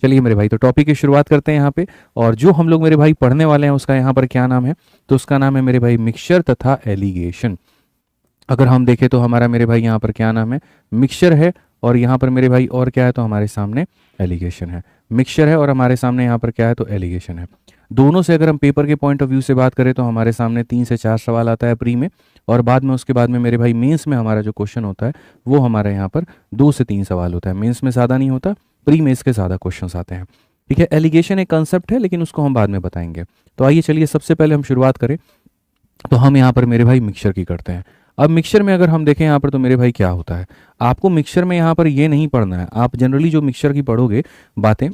चलिए मेरे भाई, तो टॉपिक की शुरुआत करते हैं यहाँ पे। और जो हम लोग मेरे भाई पढ़ने वाले हैं उसका यहाँ पर क्या नाम है, तो उसका नाम है मेरे भाई मिक्सचर तथा एलिगेशन। अगर हम देखें तो हमारा मेरे भाई यहाँ पर क्या नाम है, मिक्सचर है, और यहाँ पर मेरे भाई और क्या है, तो हमारे सामने एलिगेशन है। मिक्सचर है और हमारे सामने यहाँ पर क्या है, तो एलिगेशन है। दोनों से अगर हम पेपर के पॉइंट ऑफ व्यू से बात करें तो हमारे सामने 3 से 4 सवाल आता है प्री में, और बाद में उसके बाद में मेरे भाई मेंस में हमारा जो क्वेश्चन होता है वो हमारे यहाँ पर 2 से 3 सवाल होता है। मेंस में ज़्यादा नहीं होता, प्री में इसके ज़्यादा क्वेश्चन आते हैं। ठीक है, एलिगेशन एक कंसेप्ट है लेकिन उसको हम बाद में बताएंगे। तो आइए चलिए सबसे पहले हम शुरुआत करें, तो हम यहाँ पर मेरे भाई मिक्सचर की करते हैं। अब मिक्सचर में अगर हम देखें यहाँ पर तो मेरे भाई क्या होता है, आपको मिक्सचर में यहाँ पर ये नहीं पढ़ना है। आप जनरली जो मिक्सचर की पढ़ोगे बातें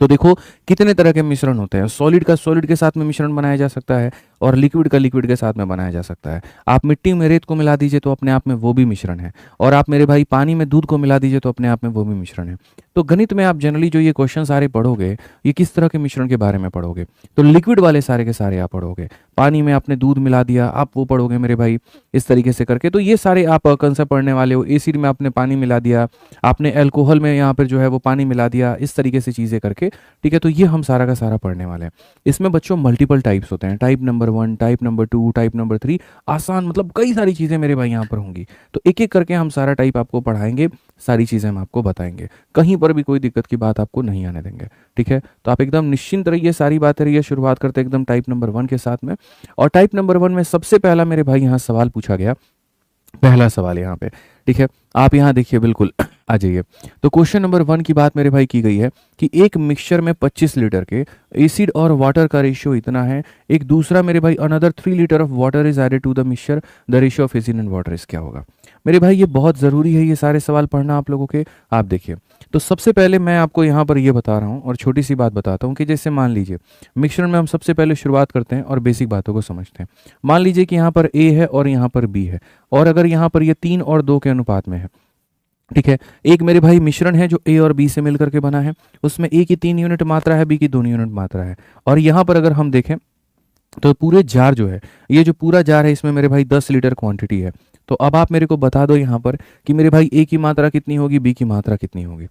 तो देखो कितने तरह के मिश्रण होते हैं। सॉलिड का सॉलिड के साथ में मिश्रण बनाया जा सकता है, और लिक्विड का लिक्विड के साथ में बनाया जा सकता है। आप मिट्टी में रेत को मिला दीजिए तो अपने आप में वो भी मिश्रण है, और आप मेरे भाई पानी में दूध को मिला दीजिए तो अपने आप में वो भी मिश्रण है। तो गणित में आप जनरली जो ये क्वेश्चन सारे पढ़ोगे, ये किस तरह के मिश्रण के बारे में पढ़ोगे, तो लिक्विड वाले सारे के सारे आप पढ़ोगे। पानी में आपने दूध मिला दिया, आप वो पढ़ोगे मेरे भाई इस तरीके से करके। तो ये सारे आप कंसेप्ट पढ़ने वाले हो। एसिड में आपने पानी मिला दिया, आपने अल्कोहल में यहाँ पर जो है वो पानी मिला दिया, इस तरीके से चीज़ें करके। ठीक है, तो ये हम सारा का सारा पढ़ने वाले हैं। इसमें बच्चों मल्टीपल टाइप्स होते हैं, type number 1, type number 2, type number 3, आसान मतलब कई सारी चीज़ें मेरे भाई यहाँ पर होंगी। तो एक एक करके हम सारा टाइप आपको पढ़ाएंगे, सारी चीज़ें हम आपको बताएंगे, कहीं पर भी कोई दिक्कत की बात आपको नहीं आने देंगे। ठीक है, तो आप एकदम निश्चिंत रहिए, सारी बातें रहिए। शुरुआत करते हैं एकदम टाइप नंबर 1 के साथ में। और टाइप नंबर 1 में सबसे पहला मेरे भाई यहाँ सवाल पूछा गया, पहला सवाल यहाँ पे। ठीक है, आप यहाँ देखिए, बिल्कुल आ जाइए। तो क्वेश्चन नंबर 1 की बात मेरे भाई की गई है कि एक मिक्सचर में 25 लीटर के एसिड और वाटर का रेशियो इतना है। एक दूसरा मेरे भाई another 3 litre of water is added to the mixture, the ratio of acid and water is क्या होगा। मेरे भाई ये बहुत ज़रूरी है ये सारे सवाल पढ़ना आप लोगों के। आप देखिए, तो सबसे पहले मैं आपको यहाँ पर ये बता रहा हूँ और छोटी सी बात बताता हूँ कि जैसे मान लीजिए मिक्सचर में हम सबसे पहले शुरुआत करते हैं और बेसिक बातों को समझते हैं। मान लीजिए कि यहाँ पर ए है और यहाँ पर बी है, और अगर यहाँ पर ये 3 और 2 के अनुपात में है। ठीक है, एक मेरे भाई मिश्रण है जो ए और बी से मिलकर के बना है, उसमें ए की 3 यूनिट मात्रा है, बी की 2 यूनिट मात्रा है। और यहाँ पर अगर हम देखें तो पूरे जार जो है, ये जो पूरा जार है इसमें मेरे भाई 10 लीटर क्वांटिटी है। तो अब आप मेरे को बता दो यहाँ पर कि मेरे भाई ए की मात्रा कितनी होगी, बी की मात्रा कितनी होगी।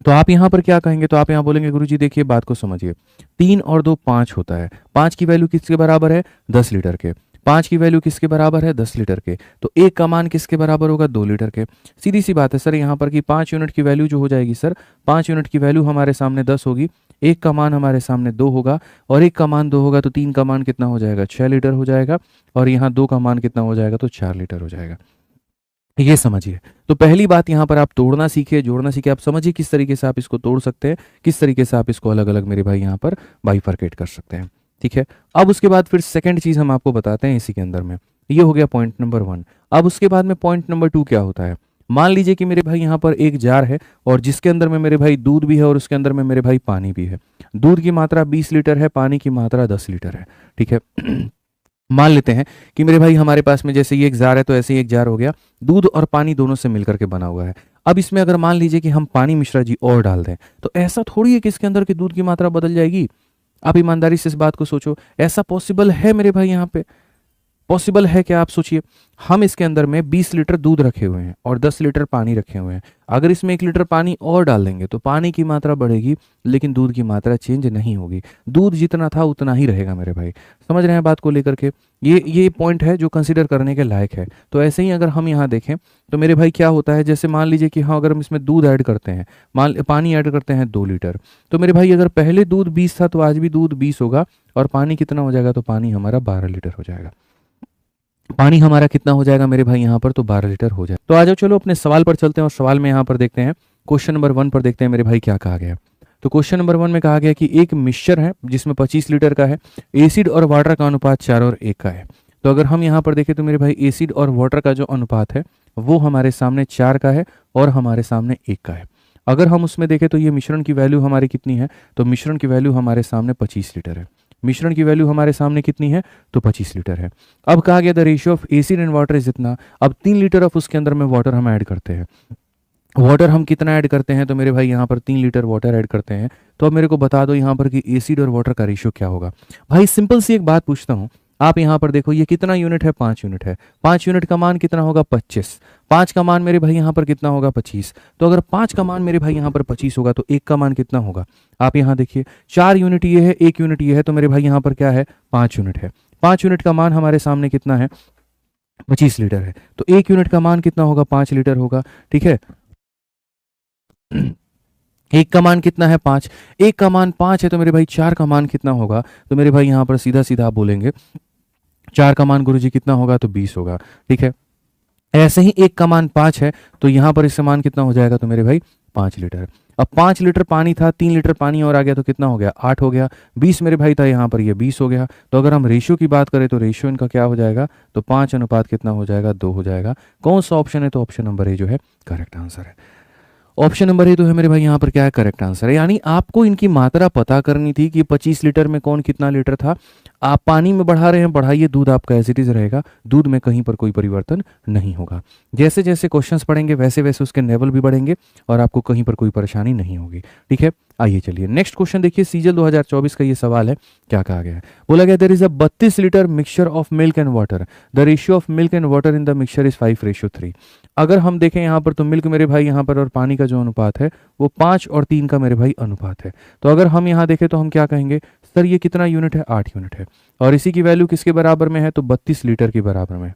तो आप यहाँ पर क्या कहेंगे, तो आप यहाँ बोलेंगे गुरुजी देखिए बात को समझिए, 3 और 2 5 होता है। 5 की वैल्यू किसके बराबर है, 10 लीटर के। 5 की वैल्यू किसके बराबर है, 10 लीटर के। तो एक का मान किसके बराबर होगा, 2 लीटर के। सीधी सी बात है सर यहाँ पर कि 5 यूनिट की वैल्यू जो हो जाएगी सर, 5 यूनिट की वैल्यू हमारे सामने 10 होगी, एक का मान हमारे सामने 2 होगा, और एक का मान 2 होगा तो 3 का मान कितना हो जाएगा, 6 लीटर हो जाएगा, और यहाँ 2 का मान कितना हो जाएगा, तो 4 लीटर हो जाएगा। ये समझिए। तो पहली बात यहाँ पर आप तोड़ना सीखिए, जोड़ना सीखिए। आप समझिए किस तरीके से आप इसको तोड़ सकते हैं, किस तरीके से आप इसको अलग अलग मेरे भाई यहाँ पर बाइफरकेट कर सकते हैं। ठीक है, अब उसके बाद फिर सेकंड चीज हम आपको बताते हैं इसी के अंदर में। ये हो गया पॉइंट नंबर 1। अब उसके बाद में पॉइंट नंबर 2 क्या होता है। मान लीजिए कि मेरे भाई यहाँ पर एक जार है और जिसके अंदर में मेरे भाई दूध भी है और उसके अंदर में मेरे भाई पानी भी है। दूध की मात्रा 20 लीटर है, पानी की मात्रा 10 लीटर है। ठीक है, मान लेते हैं कि मेरे भाई हमारे पास में जैसे ये एक जार है तो ऐसे ही एक जार हो गया, दूध और पानी दोनों से मिलकर के बना हुआ है। अब इसमें अगर मान लीजिए कि हम पानी मिश्रा जी और डाल दें, तो ऐसा थोड़ी है कि इसके अंदर की दूध की मात्रा बदल जाएगी। आप ईमानदारी से इस बात को सोचो, ऐसा पॉसिबल है मेरे भाई, यहाँ पे पॉसिबल है क्या, आप सोचिए। हम इसके अंदर में 20 लीटर दूध रखे हुए हैं और 10 लीटर पानी रखे हुए हैं। अगर इसमें 1 लीटर पानी और डाल देंगे तो पानी की मात्रा बढ़ेगी लेकिन दूध की मात्रा चेंज नहीं होगी। दूध जितना था उतना ही रहेगा मेरे भाई। समझ रहे हैं बात को लेकर के। ये पॉइंट है जो कंसिडर करने के लायक है। तो ऐसे ही अगर हम यहाँ देखें तो मेरे भाई क्या होता है, जैसे मान लीजिए कि हाँ अगर हम इसमें दूध ऐड करते हैं, पानी ऐड करते हैं 2 लीटर, तो मेरे भाई अगर पहले दूध 20 था तो आज भी दूध 20 होगा, और पानी कितना हो जाएगा, तो पानी हमारा 12 लीटर हो जाएगा। पानी हमारा कितना हो जाएगा मेरे भाई यहाँ पर, तो 12 लीटर हो जाए। तो आ जाओ चलो अपने सवाल पर चलते हैं और सवाल में यहाँ पर देखते हैं क्वेश्चन नंबर 1 पर देखते हैं मेरे भाई क्या कहा गया। तो क्वेश्चन नंबर 1 में कहा गया कि एक मिक्सचर है जिसमें 25 लीटर का है, एसिड और वाटर का अनुपात 4 और 1 का है। तो अगर हम यहाँ पर देखें तो मेरे भाई एसिड और वाटर का जो अनुपात है वो हमारे सामने 4 का है और हमारे सामने 1 का है। अगर हम उसमें देखें तो ये मिश्रण की वैल्यू हमारी कितनी है, तो मिश्रण की वैल्यू हमारे सामने 25 लीटर है। मिश्रण की वैल्यू हमारे सामने कितनी है, तो 25 लीटर है। अब कहा गया the ratio of acid and water is इतना। अब 3 लीटर ऑफ उसके अंदर में वाटर हम ऐड करते हैं। वाटर हम कितना ऐड करते हैं, तो मेरे भाई यहाँ पर 3 लीटर वाटर ऐड करते हैं। तो अब मेरे को बता दो यहाँ पर कि एसिड और वाटर का रेशियो क्या होगा। भाई सिंपल सी एक बात पूछता हूँ, आप यहाँ पर देखो ये कितना यूनिट है, 5 यूनिट है। 5 यूनिट का मान कितना होगा, 25। 5 का मान मेरे भाई यहाँ पर कितना होगा, 25। तो अगर 5 का मान मेरे भाई यहाँ पर 25 होगा तो 1 का मान कितना होगा, आप यहाँ देखिए 4 यूनिट ये है, 1 यूनिट ये है, तो मेरे भाई यहाँ पर क्या है, 5 यूनिट है। 5 यूनिट का मान हमारे सामने कितना है, 25 लीटर है। तो 1 यूनिट का मान कितना होगा, 5 लीटर होगा। ठीक है, 1 का मान कितना है, 5। 1 का मान 5 है तो मेरे भाई 4 का मान कितना होगा, तो मेरे भाई यहाँ पर सीधा सीधा आप बोलेंगे 4 का मान गुरुजी कितना होगा, तो 20 होगा। ठीक है, ऐसे ही 1 का मान 5 है तो यहाँ पर इससे मान कितना हो जाएगा, तो मेरे भाई 5 लीटर। अब 5 लीटर पानी था, 3 लीटर पानी और आ गया तो कितना हो गया, 8 हो गया। 20 मेरे भाई था, यहाँ पर ये 20 हो गया। तो अगर हम रेशियो की बात करें तो रेशियो इनका क्या हो जाएगा, तो 5 अनुपात कितना हो जाएगा, 2 हो जाएगा। कौन सा ऑप्शन है, तो ऑप्शन नंबर ए जो है करेक्ट आंसर है। ऑप्शन नंबर ए तो है मेरे भाई यहाँ पर क्या है, करेक्ट आंसर है। यानी आपको इनकी मात्रा पता करनी थी कि 25 लीटर में कौन कितना लीटर था। आप पानी में बढ़ा रहे हैं, बढ़ाइए, दूध आपका एज इट इज रहेगा, दूध में कहीं पर कोई परिवर्तन नहीं होगा। जैसे जैसे क्वेश्चंस पढ़ेंगे वैसे वैसे उसके लेवल भी बढ़ेंगे और आपको कहीं पर कोई परेशानी नहीं होगी। ठीक है, आइए चलिए नेक्स्ट क्वेश्चन देखिए। सीजल 2024 का ये सवाल है, क्या कहा गया है, बोला गया there is a 32 litre mixture of milk and water, the ratio of milk and water in the mixture is 5:3। अगर हम देखें यहाँ पर तो मिल्क मेरे भाई यहाँ पर और पानी का जो अनुपात है वो 5 और 3 का मेरे भाई अनुपात है। तो अगर हम यहाँ देखें तो हम क्या कहेंगे, सर ये कितना यूनिट है, 8 यूनिट है। और इसी की वैल्यू किसके बराबर में है, तो 32 लीटर के बराबर में।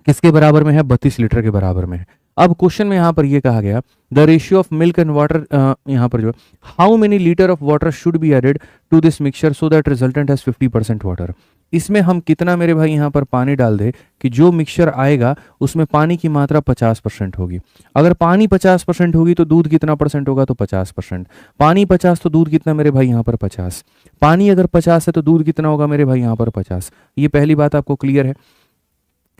किसके बराबर में है, 32 लीटर के बराबर में है। अब क्वेश्चन में यहाँ पर ये कहा गया the ratio of milk and water, यहाँ पर जो how many litre of water should be added to this mixture so that resultant has 50% water. इसमें हम कितना मेरे भाई यहाँ पर पानी डाल दे कि जो मिक्सचर आएगा उसमें पानी की मात्रा 50% होगी। अगर पानी 50% होगी तो दूध कितना परसेंट होगा, तो 50%। पानी 50 तो दूध कितना मेरे भाई यहाँ पर 50। पानी अगर 50 है तो दूध कितना होगा मेरे भाई यहाँ पर 50। ये पहली बात आपको क्लियर है।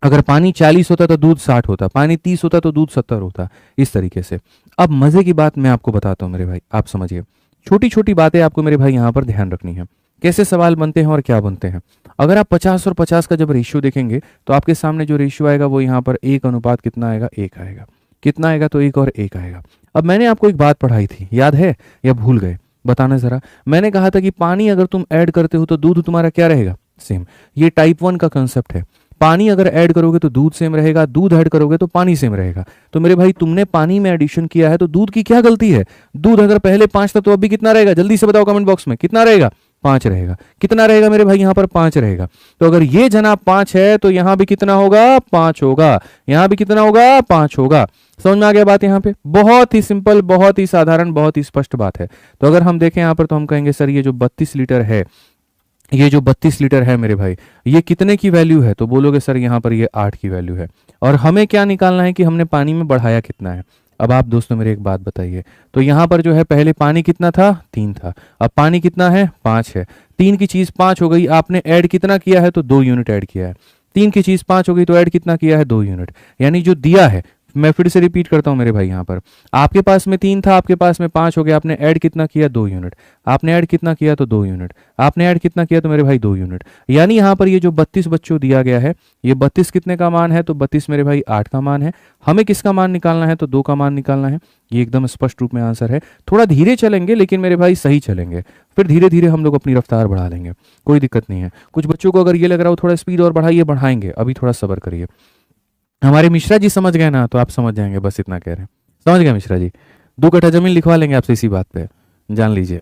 अगर पानी 40 होता तो दूध 60 होता, पानी 30 होता तो दूध 70 होता, इस तरीके से। अब मजे की बात मैं आपको बताता हूँ मेरे भाई, आप समझिए, छोटी छोटी बातें आपको मेरे भाई यहाँ पर ध्यान रखनी है, कैसे सवाल बनते हैं और क्या बनते हैं। अगर आप 50 और 50 का जब रेशियो देखेंगे तो आपके सामने जो रेशियो आएगा वो यहाँ पर 1 अनुपात कितना आएगा, 1 आएगा। कितना आएगा, तो 1 और 1 आएगा। अब मैंने आपको एक बात पढ़ाई थी, याद है या भूल गए, बताना जरा। मैंने कहा था कि पानी अगर तुम ऐड करते हो तो दूध तुम्हारा क्या रहेगा, सेम। ये टाइप 1 का कंसेप्ट है। पानी अगर ऐड करोगे तो दूध सेम रहेगा, दूध ऐड करोगे तो पानी सेम रहेगा। तो मेरे भाई तुमने पानी में एडिशन किया है तो दूध की क्या गलती है। दूध अगर पहले 5 था तो अभी कितना रहेगा, जल्दी से बताओ कमेंट बॉक्स में, कितना रहेगा, 5 रहेगा। कितना रहेगा मेरे भाई यहाँ पर, 5 रहेगा। तो अगर ये जनाब 5 है तो यहाँ भी कितना होगा, 5 होगा। यहाँ भी कितना होगा, 5 होगा। समझ में आ गया बात। यहाँ पे बहुत ही सिंपल, बहुत ही साधारण, बहुत ही स्पष्ट बात है। तो अगर हम देखें यहाँ पर तो हम कहेंगे सर ये जो 32 लीटर है, ये जो 32 लीटर है मेरे भाई, ये कितने की वैल्यू है, तो बोलोगे सर यहाँ पर ये 8 की वैल्यू है। और हमें क्या निकालना है कि हमने पानी में बढ़ाया कितना है। अब आप दोस्तों मेरे एक बात बताइए, तो यहाँ पर जो है पहले पानी कितना था, 3 था। अब पानी कितना है, 5 है। 3 की चीज 5 हो गई, आपने ऐड कितना किया है, तो 2 यूनिट ऐड किया है। 3 की चीज 5 हो गई तो ऐड कितना किया है, 2 यूनिट। यानी जो दिया है, मैं फिर से रिपीट करता हूं मेरे भाई, यहाँ पर आपके पास में 3 था, आपके पास में 5 हो गया, आपने ऐड कितना किया, 2 यूनिट। आपने ऐड कितना किया, तो 2 यूनिट। आपने ऐड कितना किया, तो मेरे भाई 2 यूनिट। यानी यहाँ पर ये जो 32 बच्चों दिया गया है, ये 32 कितने का मान है, तो 32 मेरे भाई 8 का मान है। हमें किसका मान निकालना है, तो 2 का मान निकालना है। ये एकदम स्पष्ट रूप में आंसर है। थोड़ा धीरे चलेंगे लेकिन मेरे भाई सही चलेंगे, फिर धीरे धीरे हम लोग अपनी रफ्तार बढ़ा लेंगे, कोई दिक्कत नहीं है। कुछ बच्चों को अगर ये लग रहा हो थोड़ा स्पीड और बढ़ाइए, बढ़ाएंगे, अभी थोड़ा सब्र करिए। हमारे मिश्रा जी समझ गए ना, तो आप समझ जाएंगे, बस इतना कह रहे हैं। समझ गए मिश्रा जी, 2 कट्ठा जमीन लिखवा लेंगे आपसे इसी बात पे, जान लीजिए।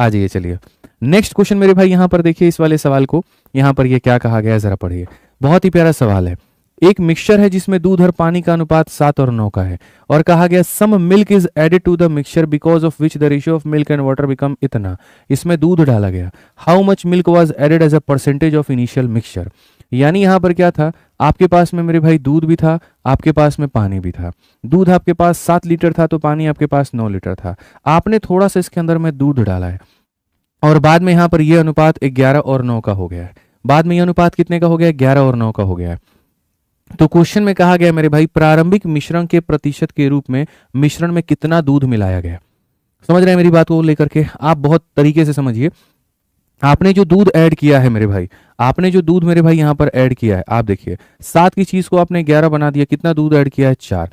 आ जाइए चलिए नेक्स्ट क्वेश्चन मेरे भाई, यहाँ पर देखिए इस वाले सवाल को, यहाँ पर ये क्या कहा गया है जरा पढ़िए। बहुत ही प्यारा सवाल है। एक मिक्सचर है जिसमें दूध और पानी का अनुपात 7 और 9 का है, और कहा गया some milk is added to the mixture because of which the ratio of milk and water become इतना। इसमें दूध डाला गया, how much milk was added as a percentage of initial mixture. यानी यहाँ पर क्या था, आपके पास में मेरे भाई दूध भी था, आपके पास में पानी भी था। दूध आपके पास 7 लीटर था तो पानी आपके पास 9 लीटर था। आपने थोड़ा सा इसके अंदर में दूध डाला है और बाद में यहाँ पर यह अनुपात 11 और 9 का हो गया है। बाद में यह अनुपात कितने का हो गया, 11 और 9 का हो गया है। तो क्वेश्चन में कहा गया मेरे भाई प्रारंभिक मिश्रण के प्रतिशत के रूप में मिश्रण में कितना दूध मिलाया गया। समझ रहे हैं मेरी बात को लेकर के, आप बहुत तरीके से समझिए। आपने जो दूध ऐड किया है मेरे भाई, आपने जो दूध मेरे भाई यहां पर ऐड किया है, आप देखिए 7 की चीज को आपने 11 बना दिया, कितना दूध ऐड किया है, 4।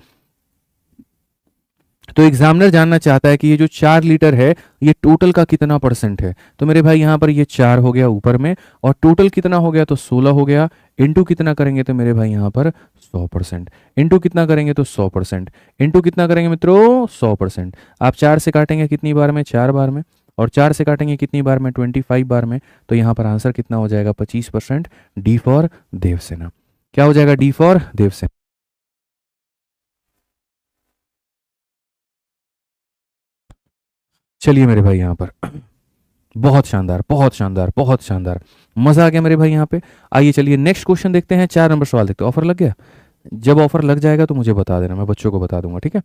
तो एग्जामिनर जानना चाहता है कि ये जो 4 लीटर है ये टोटल का कितना परसेंट है। तो मेरे भाई यहाँ पर ये 4 हो गया ऊपर में, और टोटल कितना हो गया तो 16 हो गया। इंटू कितना करेंगे तो मेरे भाई यहाँ पर 100%, इंटू कितना करेंगे तो 100%, इंटू कितना करेंगे मित्रों 100%। आप 4 से काटेंगे कितनी बार में, 4 बार में, और 4 से काटेंगे कितनी बार में, 25 बार में। तो यहाँ पर आंसर कितना हो जाएगा 25%, डी फॉर देवसेना। क्या हो जाएगा, डी फॉर देवसेना। चलिए मेरे भाई यहाँ पर बहुत शानदार, बहुत शानदार, बहुत शानदार, मजा आ गया मेरे भाई यहाँ पे। आइए चलिए नेक्स्ट क्वेश्चन देखते हैं, 4 नंबर सवाल देखते हैं। ऑफर लग गया? जब ऑफर लग जाएगा तो मुझे बता देना, मैं बच्चों को बता दूंगा, ठीक है।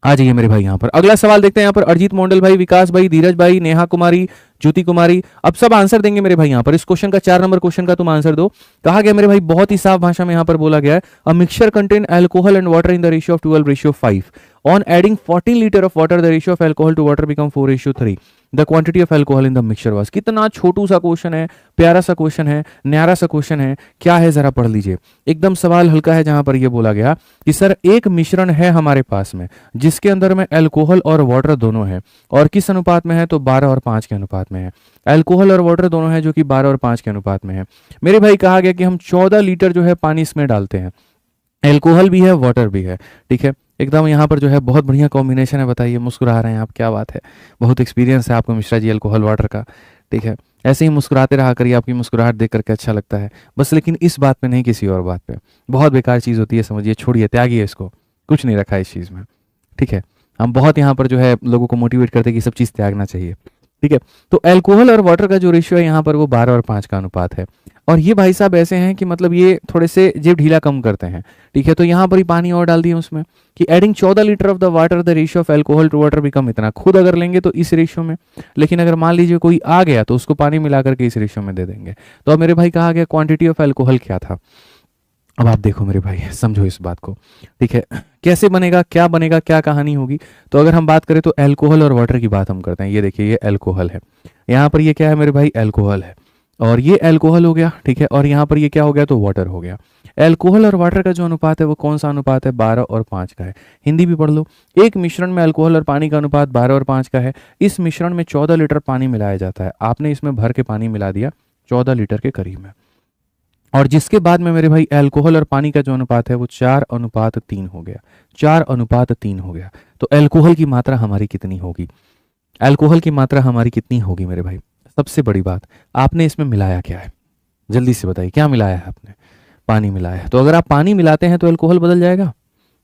आ जाइए मेरे भाई यहाँ पर अगला सवाल देखते हैं। यहाँ पर अरिजीत मोंडल भाई, विकास भाई, धीरज भाई, नेहा कुमारी, ज्योति कुमारी, अब सब आंसर देंगे मेरे भाई यहाँ पर। इस क्वेश्चन का 4 नंबर क्वेश्चन का तुम आंसर दो। कहा गया मेरे भाई, बहुत ही साफ भाषा में यहाँ पर बोला गया है, a mixture contain alcohol and water in the ratio of 12:5। On adding 14 litre of water the ratio of alcohol to water become 4:3। The quantity of alcohol in the mixture was. कितना छोटू सा क्वेश्चन है, प्यारा सा question है, न्यारा सा question है। क्या है जरा पढ़ लीजिए, एकदम सवाल हल्का है। जहां पर यह बोला गया कि सर एक मिश्रण है हमारे पास में जिसके अंदर में अल्कोहल और वाटर दोनों है, और किस अनुपात में है तो 12 और 5 के अनुपात में है। अल्कोहल और वाटर दोनों है जो कि 12 और 5 के अनुपात में है। मेरे भाई कहा गया कि हम 14 लीटर जो है पानी इसमें डालते हैं, अल्कोहल भी है वाटर भी है, ठीक है। एकदम यहाँ पर जो है बहुत बढ़िया कॉम्बिनेशन है। बताइए, मुस्कुरा रहे हैं आप, क्या बात है, बहुत एक्सपीरियंस है आपको मिश्रा जी अल्कोहल वाटर का, ठीक है। ऐसे ही मुस्कुराते रहा करिए, आपकी मुस्कुराहट देख करके अच्छा लगता है बस, लेकिन इस बात पे नहीं, किसी और बात पे। बहुत बेकार चीज़ होती है, समझिए, छोड़िए, त्यागिए इसको, कुछ नहीं रखा है इस चीज़ में, ठीक है। हम बहुत यहाँ पर जो है लोगों को मोटिवेट करते हैं कि सब चीज़ त्यागना चाहिए, ठीक है। तो अल्कोहल और वाटर का जो रेशियो है यहाँ पर वो 12 और 5 का अनुपात है। और ये भाई साहब ऐसे हैं कि मतलब ये थोड़े से जेब ढीला कम करते हैं, ठीक है। तो यहाँ पर ही पानी और डाल दिए उसमें कि adding 14 litre of the water the ratio of alcohol to water become इतना। खुद अगर लेंगे तो इस रेशियो में, लेकिन अगर मान लीजिए कोई आ गया तो उसको पानी मिला करके इस रेशियो में दे देंगे। तो अब मेरे भाई कहा गया क्वांटिटी ऑफ अल्कोहल क्या था। अब आप देखो मेरे भाई, समझो इस बात को, ठीक है। कैसे बनेगा, क्या बनेगा, क्या कहानी होगी। तो अगर हम बात करें तो अल्कोहल और वाटर की बात हम करते हैं। ये देखिए, ये अल्कोहल है, यहाँ पर ये क्या है मेरे भाई, अल्कोहल है, और ये अल्कोहल हो गया, ठीक है। और यहाँ पर ये क्या हो गया तो वाटर हो गया। अल्कोहल और वाटर का जो अनुपात है वो कौन सा अनुपात है, 12 और 5 का है। हिंदी भी पढ़ लो, एक मिश्रण में अल्कोहल और पानी का अनुपात 12 और 5 का है। इस मिश्रण में 14 लीटर पानी मिलाया जाता है। आपने इसमें भर के पानी मिला दिया 14 लीटर के करीब में, और जिसके बाद में मेरे भाई अल्कोहल और पानी का जो अनुपात है वो 4:3 हो गया, 4:3 हो गया। तो अल्कोहल की मात्रा हमारी कितनी होगी, अल्कोहल की मात्रा हमारी कितनी होगी मेरे भाई। सबसे बड़ी बात, आपने इसमें मिलाया क्या है, जल्दी से बताइए, क्या मिलाया है आपने, पानी मिलाया है। तो अगर आप पानी मिलाते हैं तो अल्कोहल बदल जाएगा,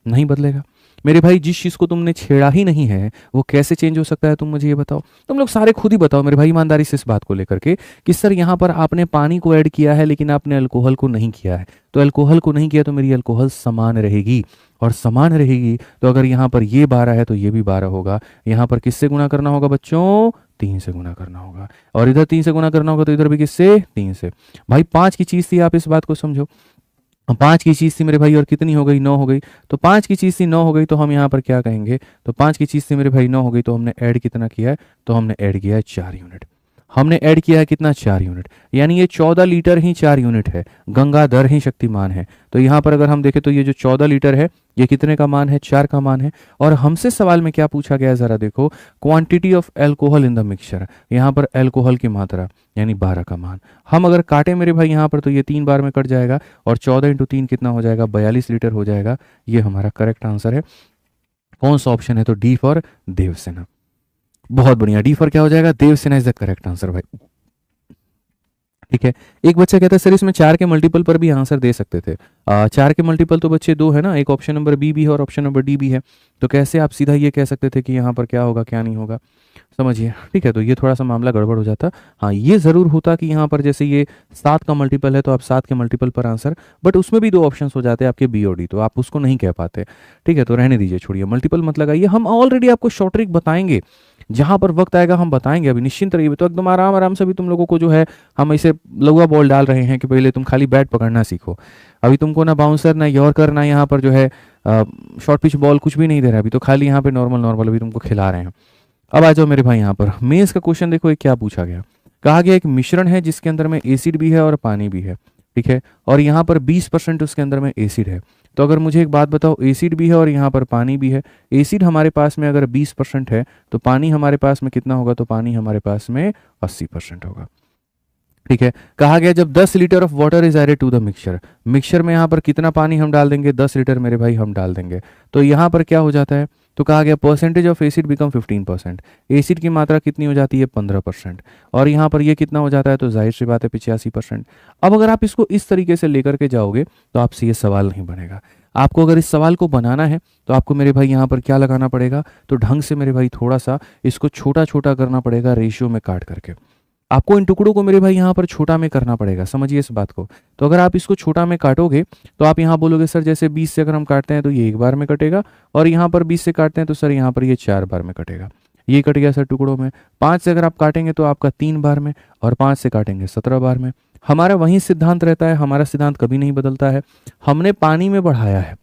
नहीं बदलेगा मेरे भाई। जिस चीज़ को तुमने छेड़ा ही नहीं है वो कैसे चेंज हो सकता है, तुम मुझे ये बताओ। तुम लोग सारे खुद ही बताओ मेरे भाई ईमानदारी से इस बात को लेकर के कि सर यहाँ पर आपने पानी को ऐड किया है लेकिन आपने अल्कोहल को नहीं किया है। तो अल्कोहल को नहीं किया तो मेरी अल्कोहल समान रहेगी, और समान रहेगी तो अगर यहाँ पर ये 12 है तो ये भी 12 होगा। यहाँ पर किससे गुना करना होगा बच्चों, 3 से गुना करना होगा, और इधर 3 से गुना करना होगा तो इधर भी किससे, 3 से। भाई 5 की चीज़ थी, आप इस बात को समझो। 5 की चीज़ थी मेरे भाई, और कितनी हो गई, 9 हो गई। तो 5 की चीज़ थी, 9 हो गई, तो हम यहाँ पर क्या कहेंगे, तो 5 की चीज़ थी मेरे भाई, 9 हो गई, तो हमने ऐड कितना किया है, तो हमने ऐड किया है 4 यूनिट। हमने ऐड किया है कितना, 4 यूनिट, यानी ये 14 लीटर ही 4 यूनिट है, गंगाधर ही शक्तिमान है। तो यहाँ पर अगर हम देखें तो ये जो 14 लीटर है ये कितने का मान है, 4 का मान है। और हमसे सवाल में क्या पूछा गया है जरा देखो, quantity of alcohol in the mixture, यहाँ पर अल्कोहल की मात्रा यानी 12 का मान। हम अगर काटे मेरे भाई यहाँ पर तो ये 3 बार में कट जाएगा, और 14 × 3 कितना हो जाएगा, 42 लीटर हो जाएगा। ये हमारा करेक्ट आंसर है। कौन सा ऑप्शन है, तो डी फॉर देवसेना। बहुत बढ़िया, डी फॉर क्या हो जाएगा, Devsena is the correct answer भाई, ठीक है। एक बच्चा कहता है सर इसमें 4 के मल्टीपल पर भी आंसर दे सकते थे। 4 के मल्टीपल तो बच्चे 2 है ना, एक ऑप्शन नंबर बी भी है और ऑप्शन नंबर डी भी है। तो कैसे आप सीधा ये कह सकते थे कि यहाँ पर क्या होगा क्या नहीं होगा, समझिए, ठीक है। तो ये थोड़ा सा मामला गड़बड़ हो जाता। हाँ, ये ज़रूर होता कि यहाँ पर जैसे ये 7 का मल्टीपल है तो आप 7 के मल्टीपल पर आंसर, बट उसमें भी 2 ऑप्शन हो जाते हैं आपके बी और डी, तो आप उसको नहीं कह पाते, ठीक है। तो रहने दीजिए, छोड़िए, मल्टीपल मत लगाइए। हम ऑलरेडी आपको शॉर्ट ट्रिक बताएंगे, जहां पर वक्त आएगा हम बताएंगे, अभी निश्चिंत रहिए। तो एकदम आराम आराम से भी तुम लोगों को जो है हम इसे लौआ बॉल डाल रहे हैं कि पहले तुम खाली बैट पकड़ना सीखो। अभी तुमको ना बाउंसर ना यॉर्कर ना यहाँ पर जो है शॉर्ट पिच बॉल कुछ भी नहीं दे रहा, अभी तो खाली यहाँ पे नॉर्मल नॉर्मल अभी तुमको खिला रहे हैं। अब आ जाओ मेरे भाई यहाँ पर मेंस का क्वेश्चन देखो, ये क्या पूछा गया। कहा गया एक मिश्रण है जिसके अंदर में एसिड भी है और पानी भी है, ठीक है, और यहाँ पर 20% उसके अंदर में एसिड है। तो अगर मुझे एक बात बताओ, एसिड भी है और यहाँ पर पानी भी है। एसिड हमारे पास में अगर 20% है तो पानी हमारे पास में कितना होगा, तो पानी हमारे पास में 80% होगा। ठीक है, कहा गया जब 10 litre of water is added to the mixture, mixture में यहाँ पर कितना पानी हम डाल देंगे, 10 लीटर मेरे भाई हम डाल देंगे। तो यहाँ पर क्या हो जाता है, तो कहा गया percentage of acid become 15%, acid की मात्रा कितनी हो जाती है 15%, और यहाँ पर ये कितना हो जाता है, तो जाहिर सी बात है 85%। अब अगर आप इसको इस तरीके से लेकर के जाओगे तो आपसे ये सवाल नहीं बनेगा। आपको अगर इस सवाल को बनाना है तो आपको मेरे भाई यहाँ पर क्या लगाना पड़ेगा, तो ढंग से मेरे भाई थोड़ा सा इसको छोटा छोटा करना पड़ेगा, रेशियो में काट करके आपको इन टुकड़ों को मेरे भाई यहाँ पर छोटा में करना पड़ेगा, समझिए इस बात को। तो अगर आप इसको छोटा में काटोगे तो आप यहाँ बोलोगे सर जैसे 20 से अगर हम काटते हैं तो ये एक बार में कटेगा, और यहाँ पर 20 से काटते हैं तो सर यहाँ पर ये 4 बार में कटेगा। ये कट गया सर टुकड़ों में। 5 से अगर आप काटेंगे तो आपका 3 बार में, और 5 से काटेंगे 17 बार में। हमारा वही सिद्धांत रहता है, हमारा सिद्धांत कभी नहीं बदलता है। हमने पानी में बढ़ाया है,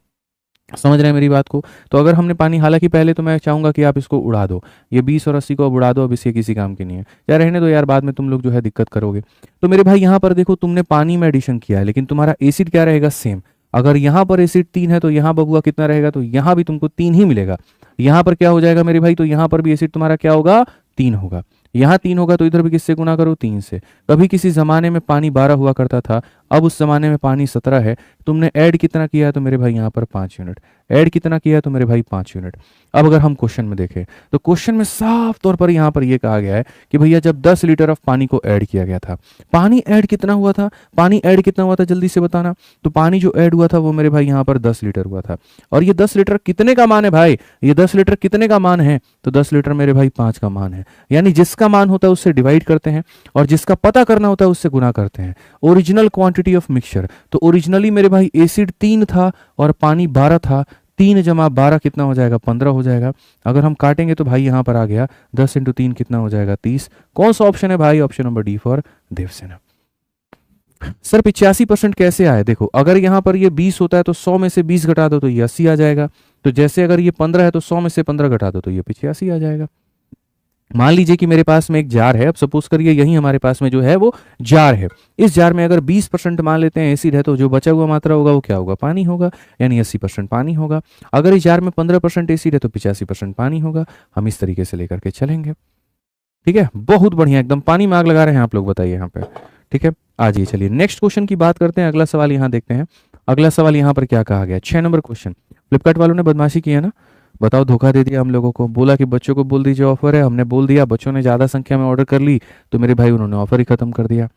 समझ रहे हैं मेरी बात को। तो अगर हमने पानी, हालांकि पहले तो मैं चाहूंगा कि आप इसको उड़ा दो, ये 20 और 80 को अब उड़ा दो, अब इसके किसी काम की नहीं है, या रहने दो यार, बाद में तुम लोग जो है दिक्कत करोगे। तो मेरे भाई यहाँ पर देखो, तुमने पानी में एडिशन किया है, लेकिन तुम्हारा एसिड क्या रहेगा, सेम। अगर यहाँ पर एसिड 3 है तो यहाँ बबुआ कितना रहेगा, तो यहाँ भी तुमको 3 ही मिलेगा। यहाँ पर क्या हो जाएगा मेरे भाई, तो यहाँ पर भी एसिड तुम्हारा क्या होगा, 3 होगा। यहाँ 3 होगा तो इधर भी किससे गुना करो, 3 से। कभी किसी जमाने में पानी 12 हुआ करता था, अब उस जमाने में पानी 17 है। तुमने ऐड कितना किया है, तो मेरे भाई यहाँ पर 5 यूनिट। ऐड कितना किया है, तो मेरे भाई 5 यूनिट। अब अगर हम क्वेश्चन में देखें तो क्वेश्चन में साफ तौर पर यहाँ पर यह कहा गया है कि भैया जब 10 लीटर ऑफ पानी को ऐड किया गया था, पानी ऐड कितना हुआ था, पानी ऐड कितना हुआ था, जल्दी से बताना। तो पानी जो ऐड हुआ था वो मेरे भाई यहाँ पर 10 लीटर हुआ था। और ये 10 लीटर कितने का मान है भाई, ये 10 लीटर कितने का मान है, तो 10 लीटर मेरे भाई 5 का मान है। यानी जिसका मान होता है उससे डिवाइड करते हैं, और जिसका पता करना होता है उससे गुना करते हैं। ओरिजिनल क्वांटिटी ऑफ मिक्सचर, तो ओरिजिनली मेरे भाई एसिड 3 था और पानी 12 था। 3 जमा 12 कितना हो जाएगा, 15 हो जाएगा। अगर हम काटेंगे तो भाई यहाँ पर आ गया 10 इंटू 3 कितना हो जाएगा, 30। कौन सा ऑप्शन है भाई, option number D for Devsena. Sir 85% कैसे आए, देखो अगर यहाँ पर ये 20 होता है तो 100 में से 20 घटा दो तो ये 80 आ जाएगा। तो जैसे अगर ये 15 है तो 100 में से 15 घटा दो तो ये 85 आ जाएगा। मान लीजिए कि मेरे पास में एक जार है, अब सपोज करिए यही हमारे पास में जो है वो जार है। इस जार में अगर 20% मान लेते हैं एसिड है, तो जो बचा हुआ मात्रा होगा वो क्या होगा, पानी होगा, यानी 80% पानी होगा। अगर इस जार में 15% एसिड है तो 85% पानी होगा। हम इस तरीके से लेकर के चलेंगे, ठीक है। बहुत बढ़िया, एकदम पानी में आग लगा रहे हैं आप लोग, बताइए यहाँ पे, ठीक है। आज ये चलिए नेक्स्ट क्वेश्चन की बात करते हैं। अगला सवाल यहाँ देखते हैं। अगला सवाल यहाँ पर क्या कहा गया, 6 नंबर क्वेश्चन। फ्लिपकार्ट वालों ने बदमाशी की है ना, बताओ, धोखा दे दिया हम लोगों को। बोला कि बच्चों को बोल दीजिए ऑफर है, हमने बोल दिया, बच्चों ने ज़्यादा संख्या में ऑर्डर कर ली तो मेरे भाई उन्होंने ऑफर ही खत्म कर दिया।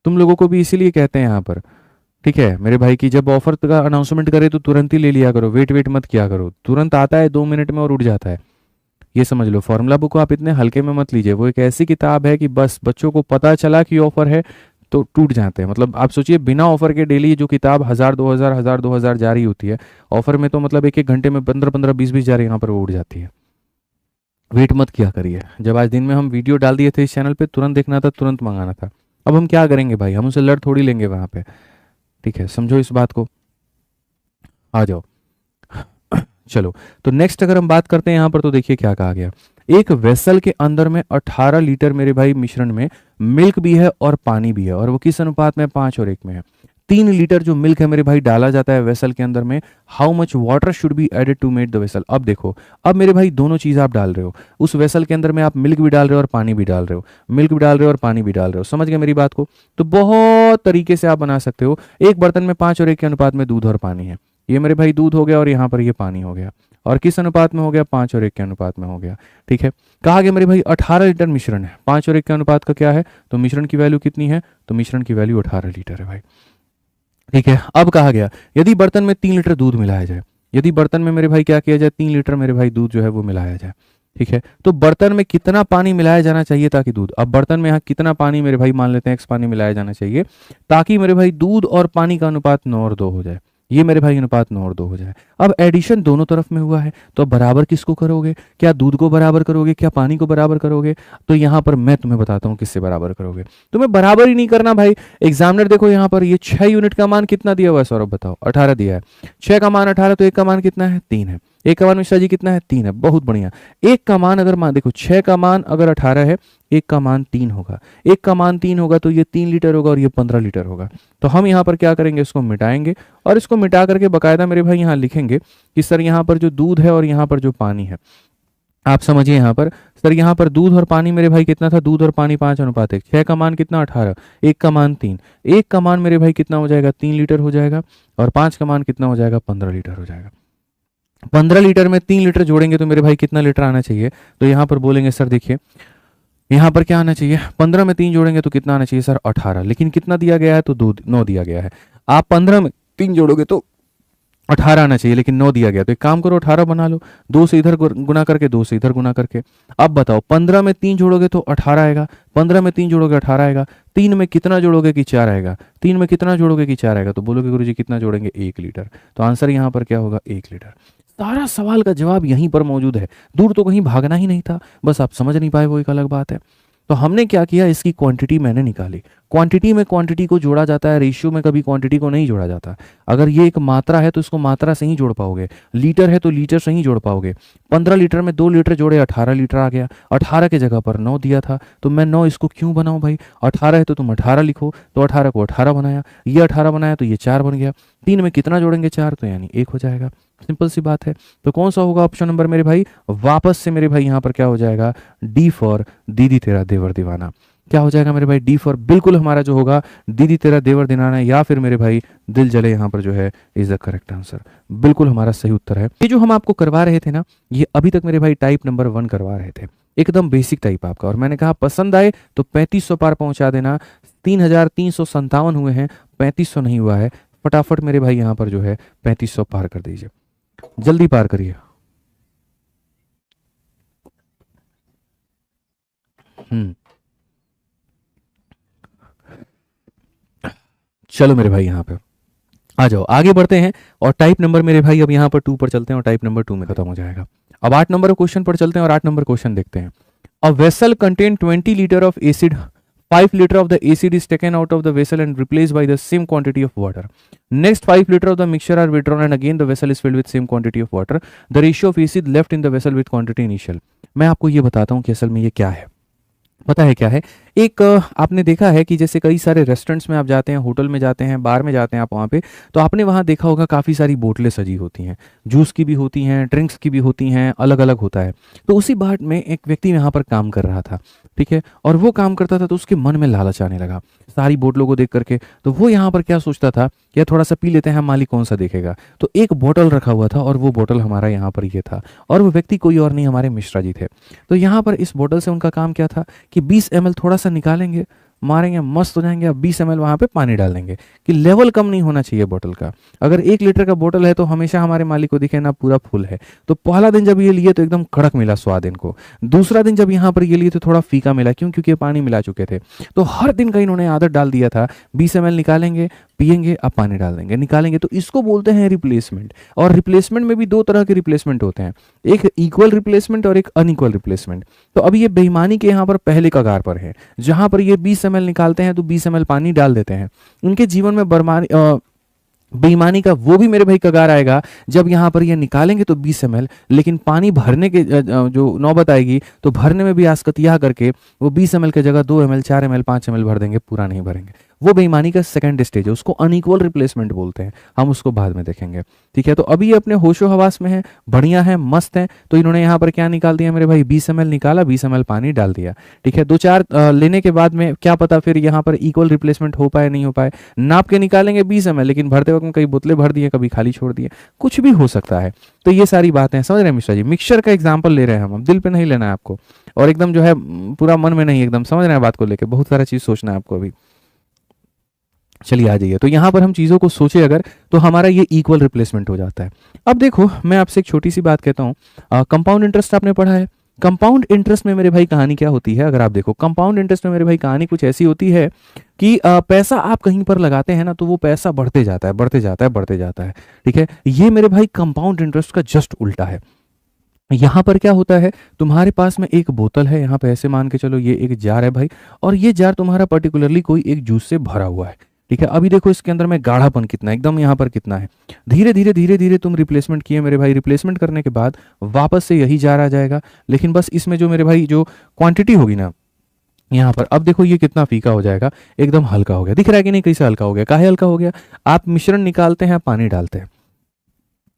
तुम लोगों को भी इसीलिए कहते हैं यहाँ पर, ठीक है मेरे भाई, की जब ऑफर का अनाउंसमेंट करे तो तुरंत ही ले लिया करो, वेट वेट मत किया करो। तुरंत आता है 2 मिनट में और उड़ जाता है, ये समझ लो। फॉर्मूला बुक को आप इतने हल्के में मत लीजिए, वो एक ऐसी किताब है कि बस बच्चों को पता चला कि ऑफर है तो टूट जाते हैं। मतलब आप सोचिए, बिना ऑफर के डेली जो किताब 1000 2000 जा रही होती है, ऑफर में तो मतलब एक एक घंटे में 15 20 जा रही, यहाँ पर वो उड़ जाती है। वेट मत किया करिए। जब आज दिन में हम वीडियो डाल दिए थे इस चैनल पे, तुरंत देखना था, तुरंत मंगाना था। अब हम क्या करेंगे भाई, हम उसे लड़ थोड़ी लेंगे वहां पे, ठीक है, समझो इस बात को। आ जाओ चलो, तो नेक्स्ट अगर हम बात करते हैं यहाँ पर, तो देखिए क्या कहा गया। एक वेसल के अंदर में 18 लीटर मेरे भाई मिश्रण में मिल्क भी है और पानी भी है, और वो किस अनुपात में, 5 और 1 में है। 3 लीटर जो मिल्क है मेरे भाई डाला जाता है वेसल के अंदर में, how much water should be added to make the vessel. अब देखो, अब मेरे भाई दोनों चीज आप डाल रहे हो उस वेसल के अंदर में, आप मिल्क भी डाल रहे हो और पानी भी डाल रहे हो, मिल्क भी डाल रहे हो और पानी भी डाल रहे हो, समझ गए मेरी बात को। तो बहुत तरीके से आप बना सकते हो। एक बर्तन में 5 और 1 के अनुपात में दूध और पानी है, ये मेरे भाई दूध हो गया और यहाँ पर ये पानी हो गया, और किस अनुपात में हो गया, 5 और 1 के अनुपात में हो गया, ठीक है। कहा गया मेरे भाई 18 लीटर मिश्रण है, 5 और 1 के अनुपात का क्या है, तो मिश्रण की वैल्यू कितनी है, तो मिश्रण की वैल्यू 18 लीटर है भाई, ठीक है। अब कहा गया यदि बर्तन में 3 लीटर दूध मिलाया जाए, यदि बर्तन में मेरे भाई क्या किया जाए, 3 लीटर मेरे भाई दूध जो है वो मिलाया जाए, ठीक है। तो बर्तन में कितना पानी मिलाया जाना चाहिए ताकि दूध, अब बर्तन में यहाँ कितना पानी मेरे भाई मान लेते हैं x पानी मिलाया जाना चाहिए, ताकि मेरे भाई दूध और पानी का अनुपात 9 और 2 हो जाए, ये मेरे भाई अनुपात 9 और 2 हो जाए। अब एडिशन दोनों तरफ में हुआ है, तो अब बराबर किसको करोगे, क्या दूध को बराबर करोगे, क्या पानी को बराबर करोगे। तो यहाँ पर मैं तुम्हें बताता हूँ किससे बराबर करोगे। तुम्हें बराबर ही नहीं करना भाई। एग्जामिनर देखो यहाँ पर ये 6 यूनिट का मान कितना दिया हुआ है सौरभ, बताओ, 18 दिया है। 6 का मान 18, तो 1 का मान कितना है, 3 है। 1 का मान मिश्रा जी कितना है, 3 है, बहुत बढ़िया। 1 का मान अगर मान देखो, 6 का मान अगर 18 है, एक का मान 3 होगा, एक का मान 3 होगा तो ये 3 लीटर होगा और ये 15 लीटर होगा। तो हम यहाँ पर क्या करेंगे, इसको मिटाएंगे और इसको मिटा करके बकायदा मेरे भाई यहाँ लिखेंगे कि सर यहाँ पर जो दूध है और यहाँ पर जो पानी है, आप समझिए यहाँ पर सर यहाँ पर दूध और पानी मेरे भाई कितना था, दूध और पानी 5:1, 6 का मान कितना 18, एक का मान 3, एक का मान मेरे भाई कितना हो जाएगा 3 लीटर हो जाएगा और 5 का मान कितना हो जाएगा 15 लीटर हो जाएगा। 15 लीटर में 3 लीटर जोड़ेंगे तो मेरे भाई कितना लीटर आना चाहिए, तो यहाँ पर बोलेंगे सर देखिए यहाँ पर क्या आना चाहिए, 15 में 3 जोड़ेंगे तो कितना आना चाहिए सर 18, लेकिन कितना दिया गया है तो 9 दिया गया है। आप 15 में 3 जोड़ोगे तो 18 आना चाहिए, लेकिन 9 दिया गया, तो एक काम करो 18 बना लो, 2 से इधर गुना करके 2 से इधर गुना करके। अब बताओ 15 में 3 जोड़ोगे तो 18 आएगा, 15 में 3 जोड़ोगे 18 आएगा, 3 में कितना जोड़ोगे कि 4 आएगा, 3 में कितना जोड़ोगे कि 4 आएगा, तो बोलोगे गुरुजी कितना जोड़ेंगे 1 लीटर। तो आंसर यहाँ पर क्या होगा 1 लीटर। सारा सवाल का जवाब यहीं पर मौजूद है, दूर तो कहीं भागना ही नहीं था, बस आप समझ नहीं पाए वो एक अलग बात है। तो हमने क्या किया, इसकी क्वांटिटी मैंने निकाली। क्वांटिटी में क्वांटिटी को जोड़ा जाता है, रेशियो में कभी क्वांटिटी को नहीं जोड़ा जाता। अगर ये एक मात्रा है तो इसको मात्रा से ही जोड़ पाओगे, लीटर है तो लीटर से ही जोड़ पाओगे। 15 लीटर में 2 लीटर जोड़े 18 लीटर आ गया, 18 के जगह पर 9 दिया था तो मैं 9 इसको क्यों बनाऊं भाई, 18 है तो तुम 18 लिखो, तो 18 को 18 बनाया, ये 18 बनाया तो ये 4 बन गया, 3 में कितना जोड़ेंगे 4, तो यानी 1 हो जाएगा। सिंपल सी बात है। तो कौन सा होगा ऑप्शन नंबर मेरे भाई, वापस से मेरे भाई यहाँ पर क्या हो जाएगा, डी फॉर दीदी तेरा देवर दीवाना। क्या हो जाएगा मेरे भाई, डी फॉर बिल्कुल हमारा जो होगा दीदी तेरा देवर दीवाना, या फिर मेरे भाई दिल जले यहाँ पर जो है इज द करेक्ट आंसर, बिल्कुल हमारा सही उत्तर है। ये जो हम आपको करवा रहे थे ना, ये अभी तक मेरे भाई टाइप नंबर 1 करवा रहे थे, एकदम बेसिक टाइप आपका, और मैंने कहा पसंद आए तो 3500 पार पहुंचा देना। 3357 हुए हैं, 3500 नहीं हुआ है, फटाफट मेरे भाई यहाँ पर जो है 3500 पार कर दीजिए, जल्दी पार करिए। चलो मेरे भाई यहाँ पे आ जाओ, आगे बढ़ते हैं और टाइप नंबर मेरे भाई अब यहाँ पर 2 पर चलते हैं और टाइप नंबर 2 में खत्म हो जाएगा। अब 8 नंबर क्वेश्चन पर चलते हैं और 8 नंबर क्वेश्चन देखते हैं। A vessel contain 20 litre of acid, 5 liter of the acid is taken out of the vessel and replaced by the same quantity of water. Next 5 liter of the mixture are withdrawn and again the vessel is filled with same quantity of water. The ratio of acid left in the vessel with quantity initial. मैं आपको ये बताता हूँ कि असल में ये क्या है। पता है क्या है, एक आपने देखा है कि जैसे कई सारे रेस्टोरेंट्स में आप जाते हैं, होटल में जाते हैं, बार में जाते हैं आप वहाँ पे, तो आपने वहाँ देखा होगा काफ़ी सारी बोतलें सजी होती हैं, जूस की भी होती हैं, ड्रिंक्स की भी होती हैं, अलग अलग होता है। तो उसी बाट में एक व्यक्ति यहाँ पर काम कर रहा था, ठीक है, और वो काम करता था तो उसके मन में लालच आने लगा सारी बोतलों को देख करके। तो वो यहाँ पर क्या सोचता था कि यार थोड़ा सा पी लेते हैं, मालिक कौन सा देखेगा। तो एक बोतल रखा हुआ था और वो बोतल हमारा यहाँ पर ये था, और वो व्यक्ति कोई और नहीं हमारे मिश्रा जी थे। तो यहाँ पर इस बोतल से उनका काम क्या था कि 20 ml थोड़ा सा निकालेंगे, मारेंगे, मस्त हो जाएंगे, अब 20 ml वहाँ पे पानी डाल देंगे कि लेवल कम नहीं होना चाहिए बोतल का। अगर 1 लीटर का बोतल है तो हमेशा हमारे मालिक को दिखे ना पूरा फुल है। तो पहला दिन जब ये लिए तो एकदम कड़क मिला स्वाद इनको, दूसरा दिन जब यहाँ पर ये लिए तो थोड़ा फीका मिला, क्यों, क्योंकि पानी मिला चुके थे। तो हर दिन का इन्होंने आदत डाल दिया था, 20 ml निकालेंगे, पियेंगे, अब पानी डाल देंगे, निकालेंगे। तो इसको बोलते हैं रिप्लेसमेंट। और रिप्लेसमेंट में भी 2 तरह के रिप्लेसमेंट होते हैं, एक इक्वल रिप्लेसमेंट और एक अनइक्वल रिप्लेसमेंट। तो अब ये बेईमानी के यहाँ पर पहले कगार पर है, जहां पर ये 20 ml निकालते हैं तो 20 ml पानी डाल देते हैं। उनके जीवन में बेईमानी का वो भी मेरे भाई कगार आएगा जब यहाँ पर ये निकालेंगे तो 20 ml, लेकिन पानी भरने के जो नौबत आएगी तो भरने में भी आसकतिया करके वो 20 ml के जगह 2 ml, 4 ml, 5 ml भर देंगे, पूरा नहीं भरेंगे। वो बेईमानी का सेकंड स्टेज है, उसको अनइक्वल रिप्लेसमेंट बोलते हैं, हम उसको बाद में देखेंगे, ठीक है। तो अभी ये अपने होशो हवास में है, बढ़िया है, मस्त है। तो इन्होंने यहाँ पर क्या निकाल दिया मेरे भाई, 20 ml निकाला, 20 ml पानी डाल दिया, ठीक है। 2-4 लेने के बाद में क्या पता फिर यहाँ पर इक्वल रिप्लेसमेंट हो पाए नहीं हो पाए। नाप के निकालेंगे 20 ml, लेकिन भरते वक्त में कई बोतलें भर दिए, कभी खाली छोड़ दिए, कुछ भी हो सकता है। तो ये सारी बातें समझ रहे हैं मिश्रा जी, मिक्सचर का एग्जाम्पल ले रहे हैं हम, दिल पे नहीं लेना है आपको, और एकदम जो है पूरा मन में नहीं, एकदम समझ रहे हैं बात को लेकर, बहुत सारा चीज सोचना है आपको अभी। चलिए आ जाइए। तो यहाँ पर हम चीज़ों को सोचे अगर, तो हमारा ये इक्वल रिप्लेसमेंट हो जाता है। अब देखो मैं आपसे एक छोटी सी बात कहता हूँ, कंपाउंड इंटरेस्ट आपने पढ़ा है। कंपाउंड इंटरेस्ट में मेरे भाई कहानी क्या होती है, अगर आप देखो कंपाउंड इंटरेस्ट में मेरे भाई कहानी कुछ ऐसी होती है कि पैसा आप कहीं पर लगाते हैं ना तो वो पैसा बढ़ते जाता है, बढ़ते जाता है, बढ़ते जाता है, ठीक है। ये मेरे भाई कंपाउंड इंटरेस्ट का जस्ट उल्टा है। यहाँ पर क्या होता है, तुम्हारे पास में एक बोतल है, यहाँ पे ऐसे मान के चलो ये एक जार है भाई, और ये जार तुम्हारा पर्टिकुलरली कोई एक जूस से भरा हुआ है, ठीक है। अभी देखो इसके अंदर में गाढ़ापन कितना है, एकदम यहाँ पर कितना है। धीरे धीरे धीरे धीरे तुम रिप्लेसमेंट किए मेरे भाई, रिप्लेसमेंट करने के बाद वापस से यही जार आ जाएगा, लेकिन बस इसमें जो मेरे भाई जो क्वांटिटी होगी ना, यहाँ पर अब देखो ये कितना फीका हो जाएगा, एकदम हल्का हो गया। दिख रहा है कि नहीं कैसे हल्का हो गया, काहे हल्का हो गया? आप मिश्रण निकालते हैं, आप पानी डालते हैं,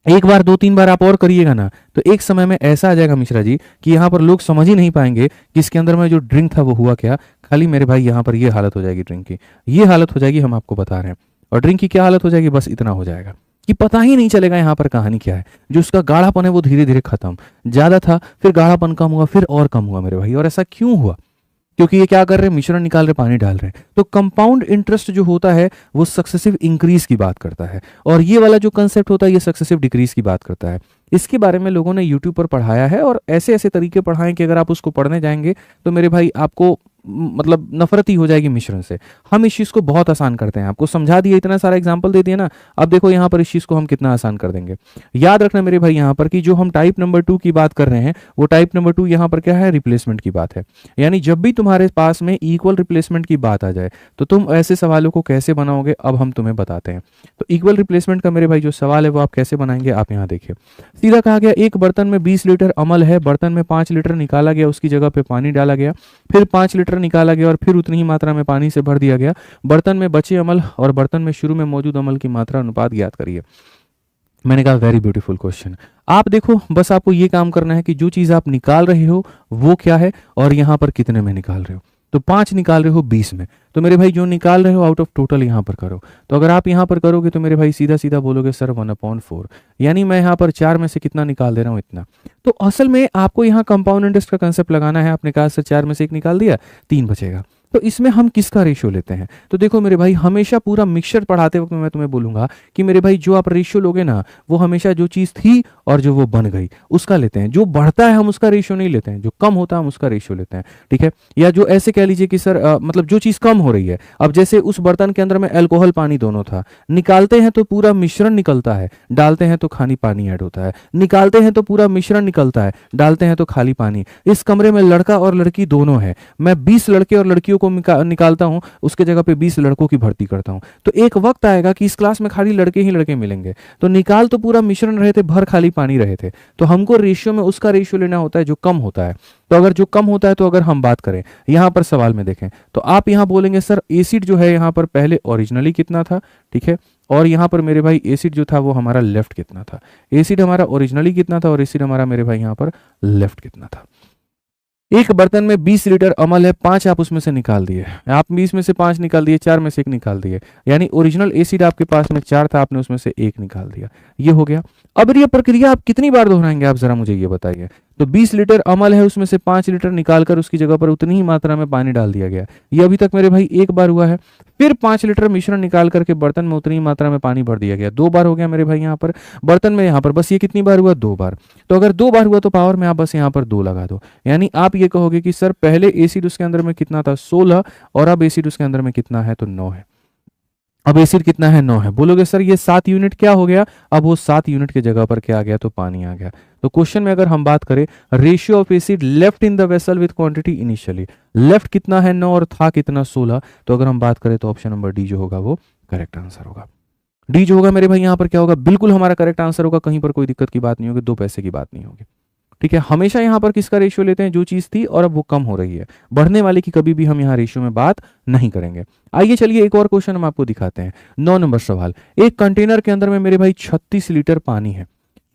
एक बार दो तीन बार आप और करिएगा ना, तो एक समय में ऐसा आ जाएगा मिश्रा जी कि यहाँ पर लोग समझ ही नहीं पाएंगे कि इसके अंदर में जो ड्रिंक था वो हुआ क्या। खाली मेरे भाई यहाँ पर ये हालत हो जाएगी ड्रिंक की, ये हालत हो जाएगी, हम आपको बता रहे हैं। और ड्रिंक की क्या हालत हो जाएगी, बस इतना हो जाएगा कि पता ही नहीं चलेगा यहाँ पर कहानी क्या है। जो उसका गाढ़ापन है वो धीरे धीरे खत्म, ज्यादा था फिर गाढ़ापन कम हुआ, फिर और कम हुआ मेरे भाई। और ऐसा क्यों हुआ? क्योंकि ये क्या कर रहे हैं, मिश्रण निकाल रहे, पानी डाल रहे हैं। तो कंपाउंड इंटरेस्ट जो होता है वो सक्सेसिव इंक्रीज की बात करता है, और ये वाला जो कंसेप्ट होता है ये सक्सेसिव डिक्रीज की बात करता है। इसके बारे में लोगों ने यूट्यूब पर पढ़ाया है, और ऐसे ऐसे तरीके पढ़ाएं कि अगर आप उसको पढ़ने जाएंगे तो मेरे भाई आपको मतलब नफरत ही हो जाएगी मिश्रण से। हम इस चीज को बहुत आसान करते हैं, आपको समझा दिया, इतना सारा एग्जांपल दे दिया ना। अब देखो यहाँ पर इस चीज को हम कितना आसान कर देंगे। याद रखना मेरे भाई यहाँ पर कि जो हम टाइप नंबर 2 की बात कर रहे हैं, वो टाइप नंबर 2 यहाँ पर क्या है, रिप्लेसमेंट की बात है। यानी जब भी तुम्हारे पास में इक्वल रिप्लेसमेंट की बात आ जाए तो तुम ऐसे सवालों को कैसे बनाओगे, अब हम तुम्हें बताते हैं। तो इक्वल रिप्लेसमेंट का मेरे भाई जो सवाल है वो आप कैसे बनाएंगे, आप यहाँ देखिए। सीधा कहा गया एक बर्तन में 20 लीटर अमल है, बर्तन में 5 लीटर निकाला गया, उसकी जगह पे पानी डाला गया, फिर 5 लीटर निकाला गया और फिर उतनी ही मात्रा में पानी से भर दिया गया। बर्तन में बचे अमल और बर्तन में शुरू में मौजूद अमल की मात्रा अनुपात ज्ञात करिए। मैंने कहा वेरी ब्यूटीफुल क्वेश्चन। आप देखो बस आपको ये काम करना है कि जो चीज आप निकाल रहे हो वो क्या है और यहाँ पर कितने में निकाल रहे हो। तो 5 निकाल रहे हो 20 में, तो मेरे भाई जो निकाल रहे हो आउट ऑफ टोटल यहाँ पर करो। तो अगर आप यहाँ पर करोगे तो मेरे भाई सीधा सीधा बोलोगे सर 1/4, यानी मैं यहाँ पर 4 में से कितना निकाल दे रहा हूँ, इतना। तो असल में आपको यहाँ कंपाउंड इंटरेस्ट का कंसेप्ट लगाना है। आपने कहा सर 4 में से 1 निकाल दिया, 3 बचेगा। तो इसमें हम किसका रेशियो लेते हैं? तो देखो मेरे भाई हमेशा पूरा मिक्सचर पढ़ाते वक्त मैं तुम्हें बोलूंगा कि मेरे भाई जो आप रेशियो लोगे ना, वो हमेशा जो चीज थी और जो वो बन गई उसका लेते हैं। जो बढ़ता है हम उसका रेशियो नहीं लेते हैं, जो कम होता है हम उसका रेशियो लेते हैं, ठीक है। या जो ऐसे कह लीजिए कि सर मतलब जो चीज कम हो रही है, अब जैसे उस बर्तन के अंदर में अल्कोहल पानी दोनों था, निकालते हैं तो पूरा मिश्रण निकलता है, डालते हैं तो खाली पानी ऐड होता है, निकालते हैं तो पूरा मिश्रण निकलता है, डालते हैं तो खाली पानी। इस कमरे में लड़का और लड़की दोनों है, मैं 20 लड़के और लड़कियों को निकालता हूं, उसके जगह पे 20 लड़कों की भर्ती करता हूं, तो एक वक्त आएगा कि इस क्लास में खाली लड़के ही लड़के मिलेंगे। तो निकाल तो पूरा मिश्रण रहे थे, भर खाली पानी रहे थे। तो हमको रेशियो में उसका रेशियो लेना होता है जो कम होता है। तो अगर जो कम होता है, तो अगर हम बात करें यहां पर सवाल में देखें तो आप यहां बोलेंगे सर एसिड जो है यहां पर पहले ओरिजिनली कितना था, ठीक है। और यहां पर मेरे भाई एसिड जो था वो हमारा लेफ्ट कितना था, एसिड हमारा ओरिजिनली कितना था और एसिड हमारा मेरे भाई यहां पर लेफ्ट कितना था। एक बर्तन में 20 लीटर अमल है, 5 आप उसमें से निकाल दिए, आप 20 में से 5 निकाल दिए, 4 में से 1 निकाल दिए, यानी ओरिजिनल एसिड आपके पास में 4 था, आपने उसमें से 1 निकाल दिया। ये हो गया। अब ये प्रक्रिया आप कितनी बार दोहराएंगे, आप जरा मुझे ये बताइए। तो 20 लीटर अमल है, उसमें से 5 लीटर निकालकर उसकी जगह पर उतनी ही मात्रा में पानी डाल दिया गया। ये अभी तक मेरे भाई एक बार हुआ है। फिर 5 लीटर मिश्रण निकाल करके बर्तन में उतनी ही मात्रा में पानी भर दिया गया, 2 बार हो गया मेरे भाई यहाँ पर बर्तन में। यहाँ पर बस ये कितनी बार हुआ, 2 बार। तो अगर 2 बार हुआ तो पावर में आप बस यहाँ पर 2 लगा दो, यानी आप ये कहोगे कि सर पहले एसिड उसके अंदर में कितना था, 16, और अब एसिड उसके अंदर में कितना है, तो 9 है। अब एसिड कितना है, 9 है। बोलोगे सर ये 7 यूनिट क्या हो गया, अब वो 7 यूनिट की जगह पर क्या आ गया, तो पानी आ गया। तो क्वेश्चन में अगर हम बात करें ratio of acid left in the vessel with quantity initially, left कितना है 9 और था कितना 16, तो अगर हम बात करें तो ऑप्शन नंबर डी जो होगा वो करेक्ट आंसर होगा। डी जो होगा मेरे भाई यहाँ पर क्या होगा, बिल्कुल हमारा करेक्ट आंसर होगा, कहीं पर कोई दिक्कत की बात नहीं होगी, 2 पैसे की बात नहीं होगी, ठीक है। हमेशा यहाँ पर किसका रेशियो लेते हैं, जो चीज थी और अब वो कम हो रही है, बढ़ने वाले की कभी भी हम यहाँ रेशियो में बात नहीं करेंगे। आइए चलिए एक और क्वेश्चन हम आपको दिखाते हैं। 9 नंबर सवाल, एक कंटेनर के अंदर में मेरे भाई 36 लीटर पानी है,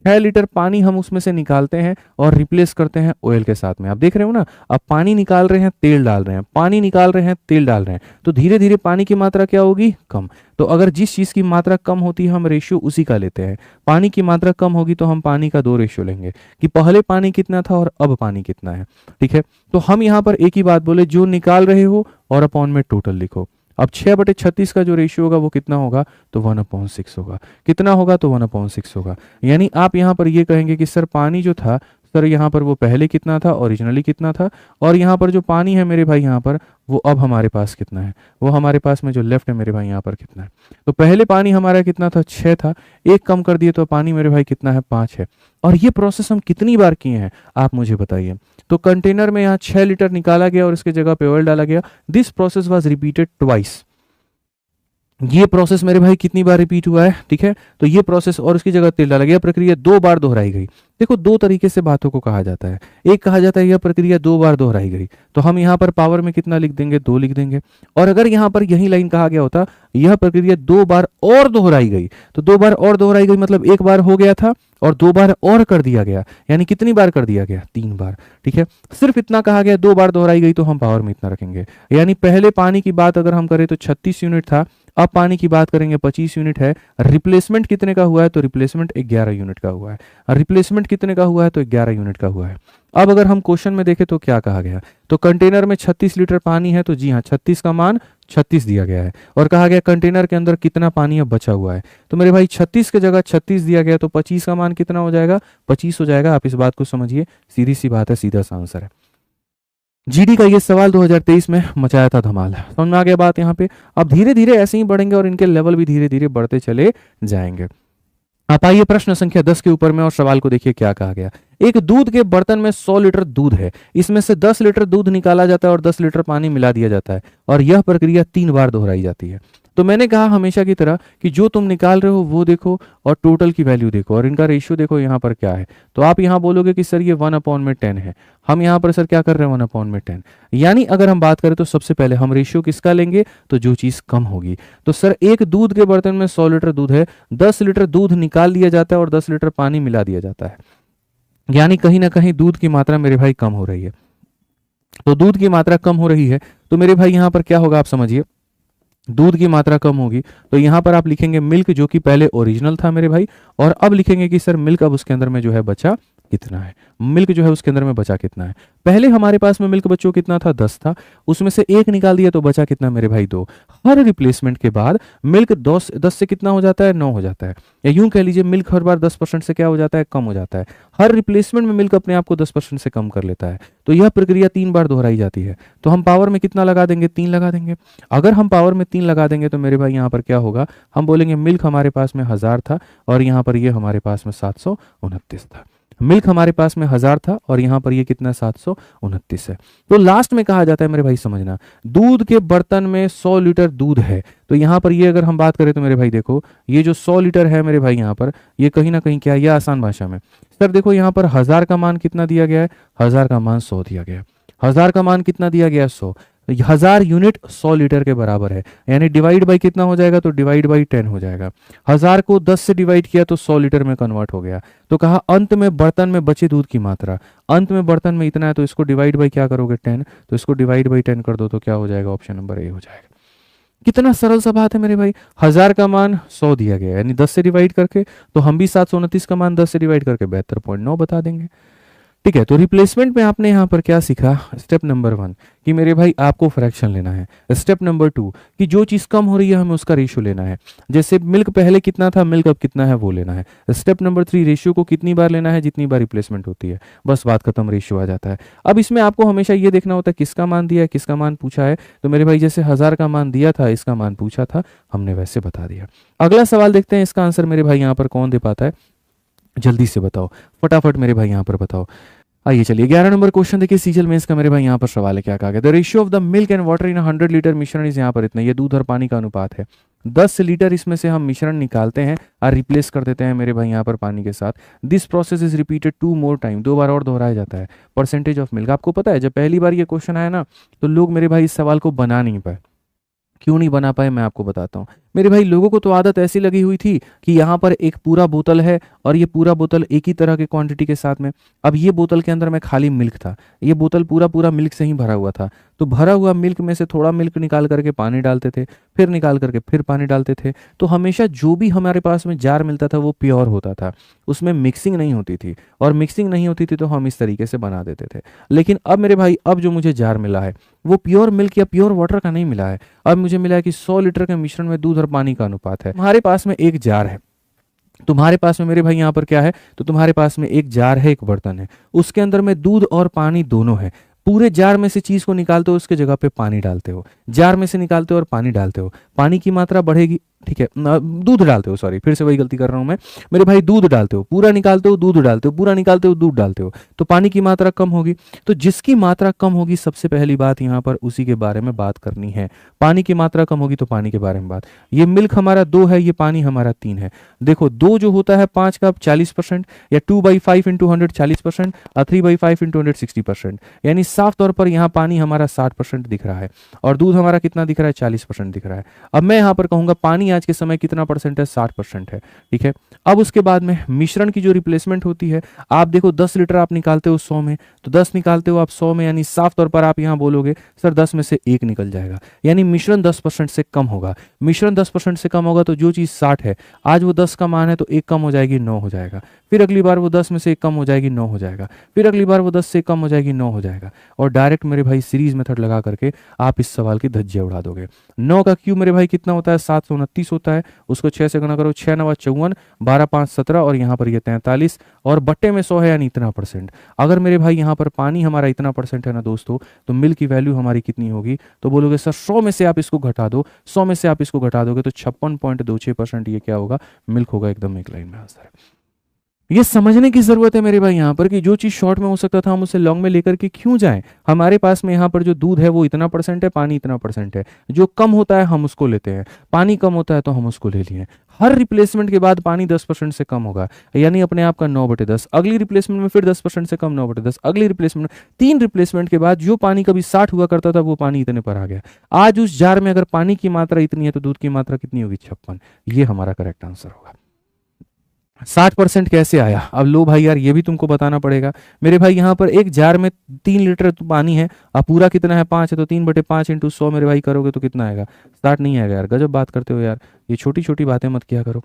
6 लीटर पानी हम उसमें से निकालते हैं और रिप्लेस करते हैं ऑयल के साथ में। आप देख रहे हो ना, अब पानी निकाल रहे हैं, तेल डाल रहे हैं, पानी निकाल रहे हैं, तेल डाल रहे हैं, तो धीरे धीरे पानी की मात्रा क्या होगी, कम। तो अगर जिस चीज की मात्रा कम होती है हम रेशियो उसी का लेते हैं। पानी की मात्रा कम होगी तो हम पानी का 2 रेशियो लेंगे कि पहले पानी कितना था और अब पानी कितना है, ठीक है। तो हम यहाँ पर एक ही बात बोले, जो निकाल रहे हो और अपॉन में टोटल लिखो। अब 6/36 का जो रेशियो होगा वो कितना होगा, तो 1/6 होगा। कितना होगा, तो 1/6 होगा। यानी आप यहाँ पर ये कहेंगे कि सर पानी जो था, सर यहाँ पर वो पहले कितना था, ओरिजिनली कितना था, और यहाँ पर जो पानी है मेरे भाई यहाँ पर वो अब हमारे पास कितना है, वो हमारे पास में जो लेफ्ट है मेरे भाई यहाँ पर कितना है। तो पहले पानी हमारा कितना था, 6 था, 1 कम कर दिए तो पानी मेरे भाई कितना है, 5 है। और ये प्रोसेस हम कितनी बार किए हैं, आप मुझे बताइए। तो कंटेनर में यहाँ 6 लीटर निकाला गया और इसके जगह पे ऑयल डाला गया। This process was repeated twice. ये प्रोसेस मेरे भाई कितनी बार रिपीट हुआ है, ठीक है। तो ये प्रोसेस और उसकी जगह तेल डाला गया, प्रक्रिया 2 बार दोहराई गई। देखो 2 तरीके से बातों को कहा जाता है। एक कहा जाता है यह प्रक्रिया 2 बार दोहराई गई, तो हम यहाँ पर पावर में कितना लिख देंगे, 2 लिख देंगे। और अगर यहाँ पर यही लाइन कहा गया होता यह प्रक्रिया 2 बार और दोहराई गई, तो 2 बार और दोहराई गई मतलब 1 बार हो गया था और 2 बार और कर दिया गया, यानी कितनी बार कर दिया गया, 3 बार, ठीक है। सिर्फ इतना कहा गया 2 बार दोहराई गई तो हम पावर में इतना रखेंगे। यानी पहले पानी की बात अगर हम करें तो 36 यूनिट था, अब पानी की बात करेंगे 25 यूनिट है। रिप्लेसमेंट कितने का हुआ है, तो रिप्लेसमेंट 11 यूनिट का हुआ है। रिप्लेसमेंट कितने का हुआ है, तो 11 यूनिट का हुआ है। अब अगर हम क्वेश्चन में देखें तो क्या कहा गया, तो कंटेनर में 36 लीटर पानी है, तो जी हाँ 36 का मान 36 दिया गया है। और कहा गया कंटेनर के अंदर कितना पानी अब बचा हुआ है, तो मेरे भाई 36 की जगह 36 दिया गया, तो 25 का मान कितना हो जाएगा, 25 हो जाएगा। आप इस बात को समझिए, सीधी सी बात है, सीधा सा आंसर है। जीडी का ये सवाल 2023 में मचाया था धमाल, समझ में आ गया बात यहाँ पे। अब धीरे धीरे ऐसे ही बढ़ेंगे और इनके लेवल भी धीरे धीरे बढ़ते चले जाएंगे। आप आइए प्रश्न संख्या 10 के ऊपर में और सवाल को देखिए क्या कहा गया। एक दूध के बर्तन में 100 लीटर दूध है, इसमें से 10 लीटर दूध निकाला जाता है और 10 लीटर पानी मिला दिया जाता है और यह प्रक्रिया 3 बार दोहराई जाती है। तो मैंने कहा हमेशा की तरह कि जो तुम निकाल रहे हो वो देखो और टोटल की वैल्यू देखो और इनका रेशियो देखो यहाँ पर क्या है। तो आप यहाँ बोलोगे कि सर ये 1/10 है, हम यहाँ पर सर क्या कर रहे हैं 1/10, यानी अगर हम बात करें तो सबसे पहले हम रेशियो किसका लेंगे, तो जो चीज कम होगी। तो सर एक दूध के बर्तन में 100 लीटर दूध है, 10 लीटर दूध निकाल लिया जाता है और 10 लीटर पानी मिला दिया जाता है, यानी कहीं ना कहीं दूध की मात्रा मेरे भाई कम हो रही है। तो दूध की मात्रा कम हो रही है तो मेरे भाई यहाँ पर क्या होगा, आप समझिए, दूध की मात्रा कम होगी तो यहां पर आप लिखेंगे मिल्क, जो कि पहले ओरिजिनल था मेरे भाई, और अब लिखेंगे कि सर मिल्क अब उसके अंदर में जो है बचा कितना है, मिल्क जो है उसके अंदर में बचा कितना है। पहले हमारे पास में मिल्क बच्चों कितना था, 10 था, उसमें से 1 निकाल दिया तो बचा कितना मेरे भाई, 2। हर रिप्लेसमेंट के बाद मिल्क 10 से कितना हो जाता है, 9 हो जाता है, या यूं कह लीजिए मिल्क हर बार 10% से क्या हो जाता है, कम हो जाता है। हर रिप्लेसमेंट में मिल्क अपने आप को 10% से कम कर लेता है। तो यह प्रक्रिया 3 बार दोहराई जाती है। तो हम पावर में कितना लगा देंगे, 3 लगा देंगे। अगर हम पावर में 3 लगा देंगे तो मेरे भाई यहाँ पर क्या होगा, हम बोलेंगे मिल्क हमारे पास में 1000 था और यहाँ पर ये हमारे पास में 729 था। मिल्क हमारे पास में 1000 था और यहाँ पर ये कितना 729 है। तो लास्ट में कहा जाता है मेरे भाई, समझना, दूध के बर्तन में 100 लीटर दूध है, तो यहाँ पर ये अगर हम बात करें तो मेरे भाई देखो ये जो 100 लीटर है मेरे भाई, यहाँ पर ये कहीं ना कहीं क्या है, ये आसान भाषा में सर देखो यहाँ पर 1000 का मान कितना दिया गया है, 1000 का मान 100 दिया गया है। 1000 का मान कितना दिया गया है, 100। 1000 यूनिट 100 लीटर के बराबर है, यानी डिवाइड बाई कितना हो जाएगा, तो डिवाइड बाई 10 हो जाएगा। 1000 को 10 से डिवाइड किया तो 100 लीटर में कन्वर्ट हो गया। तो कहा अंत में बर्तन में बचे दूध की मात्रा, अंत में बर्तन में इतना है तो इसको डिवाइड बाई क्या करोगे, 10, तो इसको डिवाइड बाई 10 कर दो तो क्या हो जाएगा, ऑप्शन नंबर ए हो जाएगा। कितना सरल सा बात है मेरे भाई, 1000 का मान 100 दिया गया यानी 10 से डिवाइड करके, तो हम भी 729 का मान 10 से डिवाइड करके 72.9 बता देंगे। ठीक है, तो रिप्लेसमेंट में आपने यहाँ पर क्या सीखा, स्टेप नंबर 1 कि मेरे भाई आपको फ्रैक्शन लेना है। स्टेप नंबर 2 कि जो चीज़ कम हो रही है हमें उसका रेशियो लेना है, जैसे मिल्क पहले कितना था, मिल्क अब कितना है वो लेना है। स्टेप नंबर 3 रेशियो को कितनी बार लेना है, जितनी बार रिप्लेसमेंट होती है, बस बात खत्म, रेशियो आ जाता है। अब इसमें आपको हमेशा ये देखना होता है किसका मान दिया है, किसका मान पूछा है। तो मेरे भाई जैसे 1000 का मान दिया था, इसका मान पूछा था, हमने वैसे बता दिया। अगला सवाल देखते हैं, इसका आंसर मेरे भाई यहाँ पर कौन दे पाता है, जल्दी से बताओ, फटाफट मेरे भाई यहाँ पर बताओ। आइए चलिए 11 नंबर क्वेश्चन देखिए, सीजल मेंस का मेरे भाई यहाँ पर सवाल है, क्या कहा गया, the ratio of the milk and water in 100 litre मिश्रण इज, यहाँ पर इतना, ये दूध और पानी का अनुपात है। 10 लीटर इसमें से हम मिश्रण निकालते हैं और रिप्लेस कर देते हैं मेरे भाई यहाँ पर पानी के साथ। This process is repeated 2 more time, 2 बार और दोहराया जाता है। परसेंटेज ऑफ मिल्क, आपको पता है जब पहली बार ये क्वेश्चन आया ना तो लोग मेरे भाई इस सवाल को बना नहीं पाए। क्यों नहीं बना पाए मैं आपको बताता हूँ। मेरे भाई लोगों को तो आदत ऐसी लगी हुई थी कि यहाँ पर एक पूरा बोतल है और ये पूरा बोतल एक ही तरह के क्वांटिटी के साथ में, अब ये बोतल के अंदर में खाली मिल्क था, ये बोतल पूरा मिल्क से ही भरा हुआ था। तो भरा हुआ मिल्क में से थोड़ा मिल्क निकाल करके पानी डालते थे, फिर निकाल करके फिर पानी डालते थे। तो हमेशा जो भी हमारे पास में जार मिलता था वो प्योर होता था, उसमें मिक्सिंग नहीं होती थी, और मिक्सिंग नहीं होती थी तो हम इस तरीके से बना देते थे। लेकिन अब मेरे भाई अब जो मुझे जार मिला है वो प्योर मिल्क या प्योर वाटर का नहीं मिला है, अब मुझे मिला है कि 100 लीटर के मिश्रण में दूध और पानी का अनुपात है। तुम्हारे पास में एक जार है, तुम्हारे पास में मेरे भाई यहाँ पर क्या है, तो तुम्हारे पास में एक जार है, एक बर्तन है, उसके अंदर में दूध और पानी दोनों है। पूरे जार में से चीज को निकालते हो, उसके जगह पे पानी डालते हो, जार में से निकालते हो और पानी डालते हो, पानी की मात्रा बढ़ेगी, ठीक है, दूध डालते हो, सॉरी फिर से वही गलती कर रहा हूं मैं, मेरे भाई दूध डालते हो, पूरा निकालते हो, दूध डालते हो, पूरा निकालते हो, दूध डालते हो, तो पानी की मात्रा कम होगी। तो जिसकी मात्रा कम होगी सबसे पहली बात यहाँ पर उसी के बारे में बात करनी है। पानी की मात्रा कम होगी तो पानी के बारे में बात। ये मिल्क हमारा 2 है, ये पानी हमारा 3 है। देखो 2 जो होता है 5 का 40%, या 2/5 इंटू 100 40%, और 3/5 इंटू 100 60%, यानी साफ तौर पर यहाँ पानी हमारा 60% दिख रहा है और दूध हमारा कितना दिख रहा है, 40% दिख रहा है। अब मैं यहाँ पर कहूँगा पानी आज के समय कितना परसेंट है, 60% है। ठीक है, अब उसके बाद में मिश्रण की जो रिप्लेसमेंट होती है, आप देखो 10 लीटर आप निकालते हो 100 में, तो 10 निकालते हो आप 100 में, यानी साफ तौर पर आप यहाँ बोलोगे सर 10 में से 1 निकल जाएगा, यानी मिश्रण 10% से कम होगा। मिश्रण 10% से कम होगा तो जो चीज़ 60 है, आज वो 10 का मान है तो 1 कम हो जाएगी, 9 हो जाएगा। फिर अगली बार वो 10 में से 1 कम हो जाएगी, 9 हो जाएगा। फिर अगली बार वो 10 से कम हो जाएगी, 9 हो जाएगा। और डायरेक्ट मेरे भाई सीरीज मेथड लगा करके आप इस सवाल की धज्जियां उड़ा दोगे। 9 का क्यूब मेरे भाई कितना होता है, 729 होता है, उसको 6 से गुणा करो, 6 9 54, 12 5 17, और यहाँ पर ये 43, और बट्टे में 100 है यानी इतना परसेंट। अगर मेरे भाई यहाँ पर पानी हमारा इतना परसेंट है ना दोस्तों, तो मिल्क की वैल्यू हमारी कितनी होगी, तो बोलोगे सर 100 में से आप इसको घटा दो, 100 में से आप इसको घटा दोगे तो 56.26% ये क्या होगा, मिल्क होगा। एकदम एक लाइन में आंसर है। ये समझने की जरूरत है मेरे भाई यहाँ पर कि जो चीज शॉर्ट में हो सकता था हम उसे लॉन्ग में लेकर के क्यों जाएं। हमारे पास में यहाँ पर जो दूध है वो इतना परसेंट है, पानी इतना परसेंट है, जो कम होता है हम उसको लेते हैं, पानी कम होता है तो हम उसको ले लिए। हर रिप्लेसमेंट के बाद पानी 10% से कम होगा, यानी अपने आप का 9/10। अगली रिप्लेसमेंट में फिर 10% से कम, 9/10। अगली रिप्लेसमेंट, 3 रिप्लेसमेंट के बाद जो पानी कभी 60 हुआ करता था वो पानी इतने पर आ गया। आज उस जार में अगर पानी की मात्रा इतनी है तो दूध की मात्रा कितनी होगी, 56। ये हमारा करेक्ट आंसर होगा। 60% कैसे आया, अब लो भाई यार ये भी तुमको बताना पड़ेगा। मेरे भाई यहाँ पर एक जार में 3 लीटर पानी है, अब पूरा कितना है, 5 है, तो 3/5 इंटू 100 मेरे भाई करोगे तो कितना आएगा, 60 नहीं आएगा यार। गजब बात करते हो यार, ये छोटी छोटी बातें मत किया करो।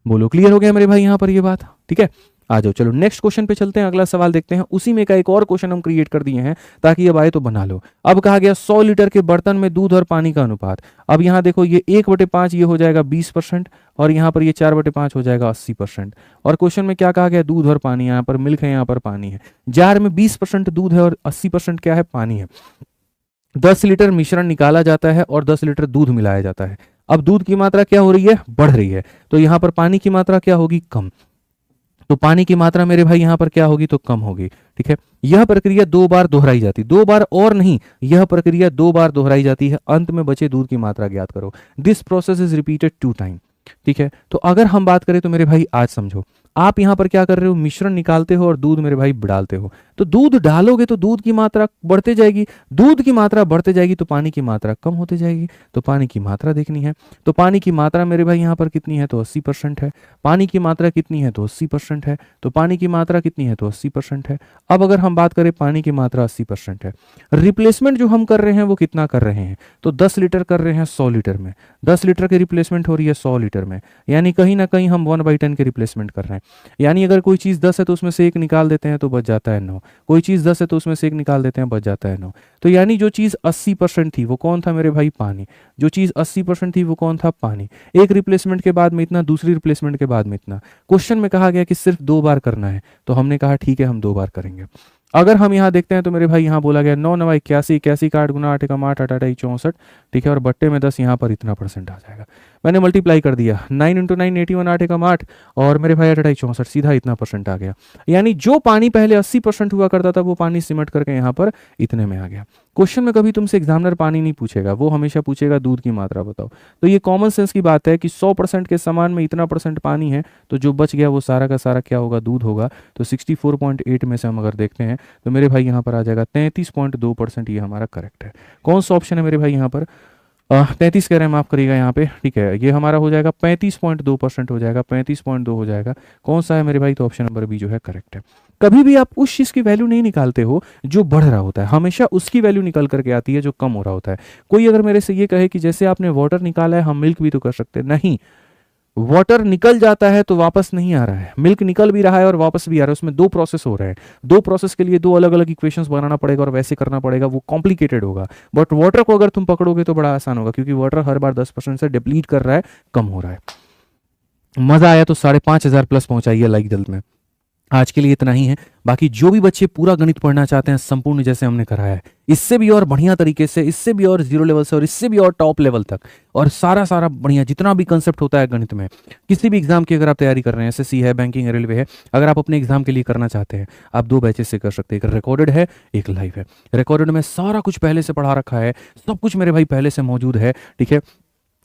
बोलो क्लियर हो गया मेरे भाई यहाँ पर ये बात, ठीक है। आ जाओ चलो नेक्स्ट क्वेश्चन पे चलते हैं, अगला सवाल देखते हैं। उसी में का एक और क्वेश्चन हम क्रिएट कर दिए हैं ताकि अब आए तो बना लो। अब कहा गया 100 लीटर के बर्तन में दूध और पानी का अनुपात। अब यहाँ देखो ये 1/5 ये हो जाएगा 20%, और यहाँ पर ये 4/5 हो जाएगा 80%। और क्वेश्चन में क्या कहा गया, दूध और पानी, यहाँ पर मिल्क है, यहाँ पर पानी है। जार में 20% दूध है और 80% क्या है, पानी है। 10 लीटर मिश्रण निकाला जाता है और 10 लीटर दूध मिलाया जाता है। अब दूध की मात्रा क्या हो रही है, बढ़ रही है, तो यहाँ पर पानी की मात्रा क्या होगी, कम। तो पानी की मात्रा मेरे भाई यहाँ पर क्या होगी, तो कम होगी। ठीक है, यह प्रक्रिया 2 बार दोहराई जाती, 2 बार और नहीं, यह प्रक्रिया 2 बार दोहराई जाती है। अंत में बचे दूध की मात्रा ज्ञात करो। This process is repeated 2 time. ठीक है, तो अगर हम बात करें तो मेरे भाई आज समझो, आप यहां पर क्या कर रहे हो, मिश्रण निकालते हो और दूध मेरे भाई डालते हो। तो दूध डालोगे तो दूध की मात्रा बढ़ते जाएगी, दूध की मात्रा बढ़ते जाएगी तो पानी की मात्रा कम होते जाएगी। तो पानी की मात्रा देखनी है, तो पानी की मात्रा मेरे भाई यहाँ पर कितनी है, तो 80% है। पानी की मात्रा कितनी है, तो 80% है। तो पानी की मात्रा कितनी है, तो 80% है। अब अगर हम बात करें पानी की मात्रा 80% है, रिप्लेसमेंट जो हम कर रहे हैं वो कितना कर रहे हैं, तो 10 लीटर कर रहे हैं 100 लीटर में। 10 लीटर की रिप्लेसमेंट हो रही है 100 लीटर में, यानी कहीं ना कहीं हम 1/10 की रिप्लेसमेंट कर रहे हैं। यानी अगर कोई चीज़ 10 है तो उसमें से 1 निकाल देते हैं तो बच जाता है 9। कोई चीज़ 10 है तो उसमें से 1 निकाल देते हैं, बच जाता है 9। तो यानी जो चीज़ 80% थी वो कौन था मेरे भाई, पानी। जो चीज़ 80% थी वो कौन था, पानी। एक रिप्लेसमेंट के बाद में इतना, दूसरी रिप्लेसमेंट के बाद में इतना। क्वेश्चन में कहा गया कि सिर्फ 2 बार करना है, तो हमने कहा ठीक है हम 2 बार करेंगे। अगर हम यहाँ देखते हैं तो मेरे भाई यहाँ बोला गया 9 9 81, 81 का 8 गुना 8 का 8 8 8 64। ठीक है, और बट्टे में 10, यहाँ पर इतना परसेंट आ जाएगा। मैंने मल्टीप्लाई कर दिया, 9 × 9 81, 8 का 8, और मेरे भाई 8 8 64, सीधा इतना परसेंट आ गया। यानी जो पानी पहले 80% हुआ करता था वो पानी सिमट करके यहाँ पर इतने में आ गया। क्वेश्चन में कभी तुमसे एग्जामिनर पानी नहीं पूछेगा, वो हमेशा पूछेगा दूध की मात्रा बताओ। तो ये कॉमन सेंस की बात है कि 100% के सामान में इतना परसेंट पानी है, तो जो बच गया वो सारा का सारा क्या होगा, दूध होगा। तो 64.8 में से हम अगर देखते हैं तो मेरे भाई यहाँ पर आ जाएगा 33.2%। ये हमारा करेक्ट है। कौन सा ऑप्शन है मेरे भाई यहाँ पर, 33 कह रहे हैं, माफ करिएगा यहाँ पे। ठीक है, ये हमारा हो जाएगा 35.2% हो जाएगा, 35.2 हो जाएगा। कौन सा है मेरे भाई, तो ऑप्शन नंबर बी जो है करेक्ट है। कभी भी आप उस चीज की वैल्यू नहीं निकालते हो जो बढ़ रहा होता है, हमेशा उसकी वैल्यू निकल करके आती है जो कम हो रहा होता है। कोई अगर मेरे से ये कहे कि जैसे आपने वाटर निकाला है हम मिल्क भी तो कर सकते हैं, नहीं, वाटर निकल जाता है तो वापस नहीं आ रहा है, मिल्क निकल भी रहा है और वापस भी आ रहा है, उसमें 2 प्रोसेस हो रहे हैं। 2 प्रोसेस के लिए 2 अलग अलग इक्वेशंस बनाना पड़ेगा और वैसे करना पड़ेगा, वो कॉम्प्लिकेटेड होगा। बट वाटर को अगर तुम पकड़ोगे तो बड़ा आसान होगा, क्योंकि वाटर हर बार 10% से डिप्लीट कर रहा है, कम हो रहा है। मजा आया तो 5,500 प्लस पहुंचाइए लाइक जल्द में। आज के लिए इतना ही है। बाकी जो भी बच्चे पूरा गणित पढ़ना चाहते हैं संपूर्ण जैसे हमने कराया है, इससे भी और बढ़िया तरीके से, इससे भी और जीरो लेवल से और इससे भी और टॉप लेवल तक, और सारा सारा बढ़िया जितना भी कंसेप्ट होता है गणित में, किसी भी एग्जाम की अगर आप तैयारी कर रहे हैं, एसएससी है, बैंकिंग है, रेलवे है, अगर आप अपने एग्जाम के लिए करना चाहते हैं, आप 2 बैचेस से कर सकते हैं। एक रिकॉर्डेड है, एक लाइव है। रिकॉर्डेड में सारा कुछ पहले से पढ़ा रखा है, सब कुछ मेरे भाई पहले से मौजूद है, ठीक है।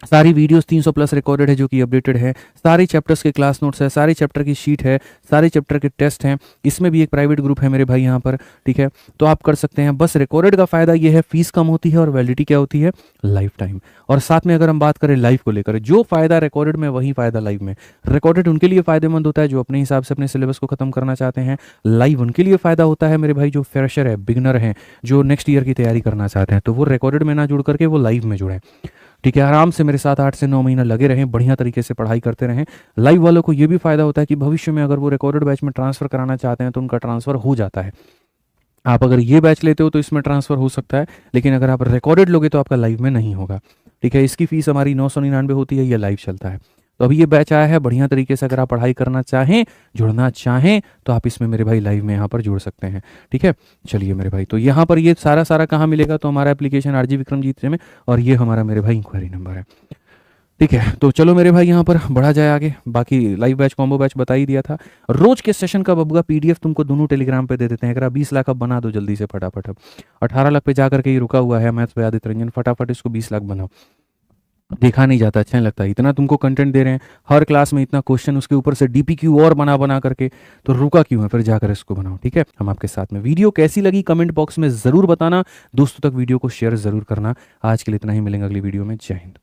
सारी वीडियोस 300 प्लस रिकॉर्डेड है जो कि अपडेटेड है, सारे चैप्टर्स के क्लास नोट्स है, सारे चैप्टर की शीट है, सारे चैप्टर के टेस्ट हैं। इसमें भी एक प्राइवेट ग्रुप है मेरे भाई यहाँ पर, ठीक है। तो आप कर सकते हैं। बस रिकॉर्डेड का फायदा ये है, फीस कम होती है और वैलिडिटी क्या होती है, लाइफ टाइम। और साथ में अगर हम बात करें लाइव को लेकर, जो फायदा रिकॉर्डेड में वही फायदा लाइव में। रिकॉर्डेड उनके लिए फायदेमंद होता है जो अपने हिसाब से अपने सिलेबस को खत्म करना चाहते हैं। लाइव उनके लिए फायदा होता है मेरे भाई जो फ्रेशर है, बिगनर है, जो नेक्स्ट ईयर की तैयारी करना चाहते हैं, तो वो रिकॉर्डेड में ना जुड़ करके वो लाइव में जुड़े, ठीक है। आराम से मेरे साथ 8 से 9 महीना लगे रहें, बढ़िया तरीके से पढ़ाई करते रहें। लाइव वालों को ये भी फायदा होता है कि भविष्य में अगर वो रिकॉर्डेड बैच में ट्रांसफर कराना चाहते हैं तो उनका ट्रांसफर हो जाता है। आप अगर ये बैच लेते हो तो इसमें ट्रांसफर हो सकता है, लेकिन अगर आप रिकॉर्डेड लोगे तो आपका लाइव में नहीं होगा, ठीक है। इसकी फीस हमारी 999 होती है, ये लाइव चलता है। तो अभी ये बैच आया है, बढ़िया तरीके से अगर आप पढ़ाई करना चाहें, जुड़ना चाहें, तो आप इसमें मेरे भाई लाइव में यहाँ पर जुड़ सकते हैं, ठीक है। चलिए मेरे भाई, तो यहाँ पर ये सारा सारा कहाँ मिलेगा, तो हमारा एप्लीकेशन आरजी विक्रमजीत से में, और ये हमारा मेरे भाई इंक्वायरी नंबर है, ठीक है। तो चलो मेरे भाई यहाँ पर बढ़ा जाए आगे। बाकी लाइव बैच कॉम्बो बैच बता ही दिया था। रोज के सेशन का बबुआ पीडीएफ तुमको दोनों टेलीग्राम पे दे देते हैं। अगर आप 20 लाख अब बना दो जल्दी से फटाफट। अब 18 लाख पे जा करके ये रुका हुआ है मैथ्स पे आदित्य रंजन, फटाफट इसको 20 लाख बनाओ। देखा नहीं जाता, अच्छा नहीं लगता, इतना तुमको कंटेंट दे रहे हैं हर क्लास में, इतना क्वेश्चन, उसके ऊपर से डीपीक्यू और बना बना करके, तो रुका क्यों है, फिर जाकर इसको बनाओ, ठीक है। हम आपके साथ में। वीडियो कैसी लगी कमेंट बॉक्स में जरूर बताना, दोस्तों तक वीडियो को शेयर जरूर करना। आज के लिए इतना ही, मिलेंगे अगली वीडियो में। जय हिंद।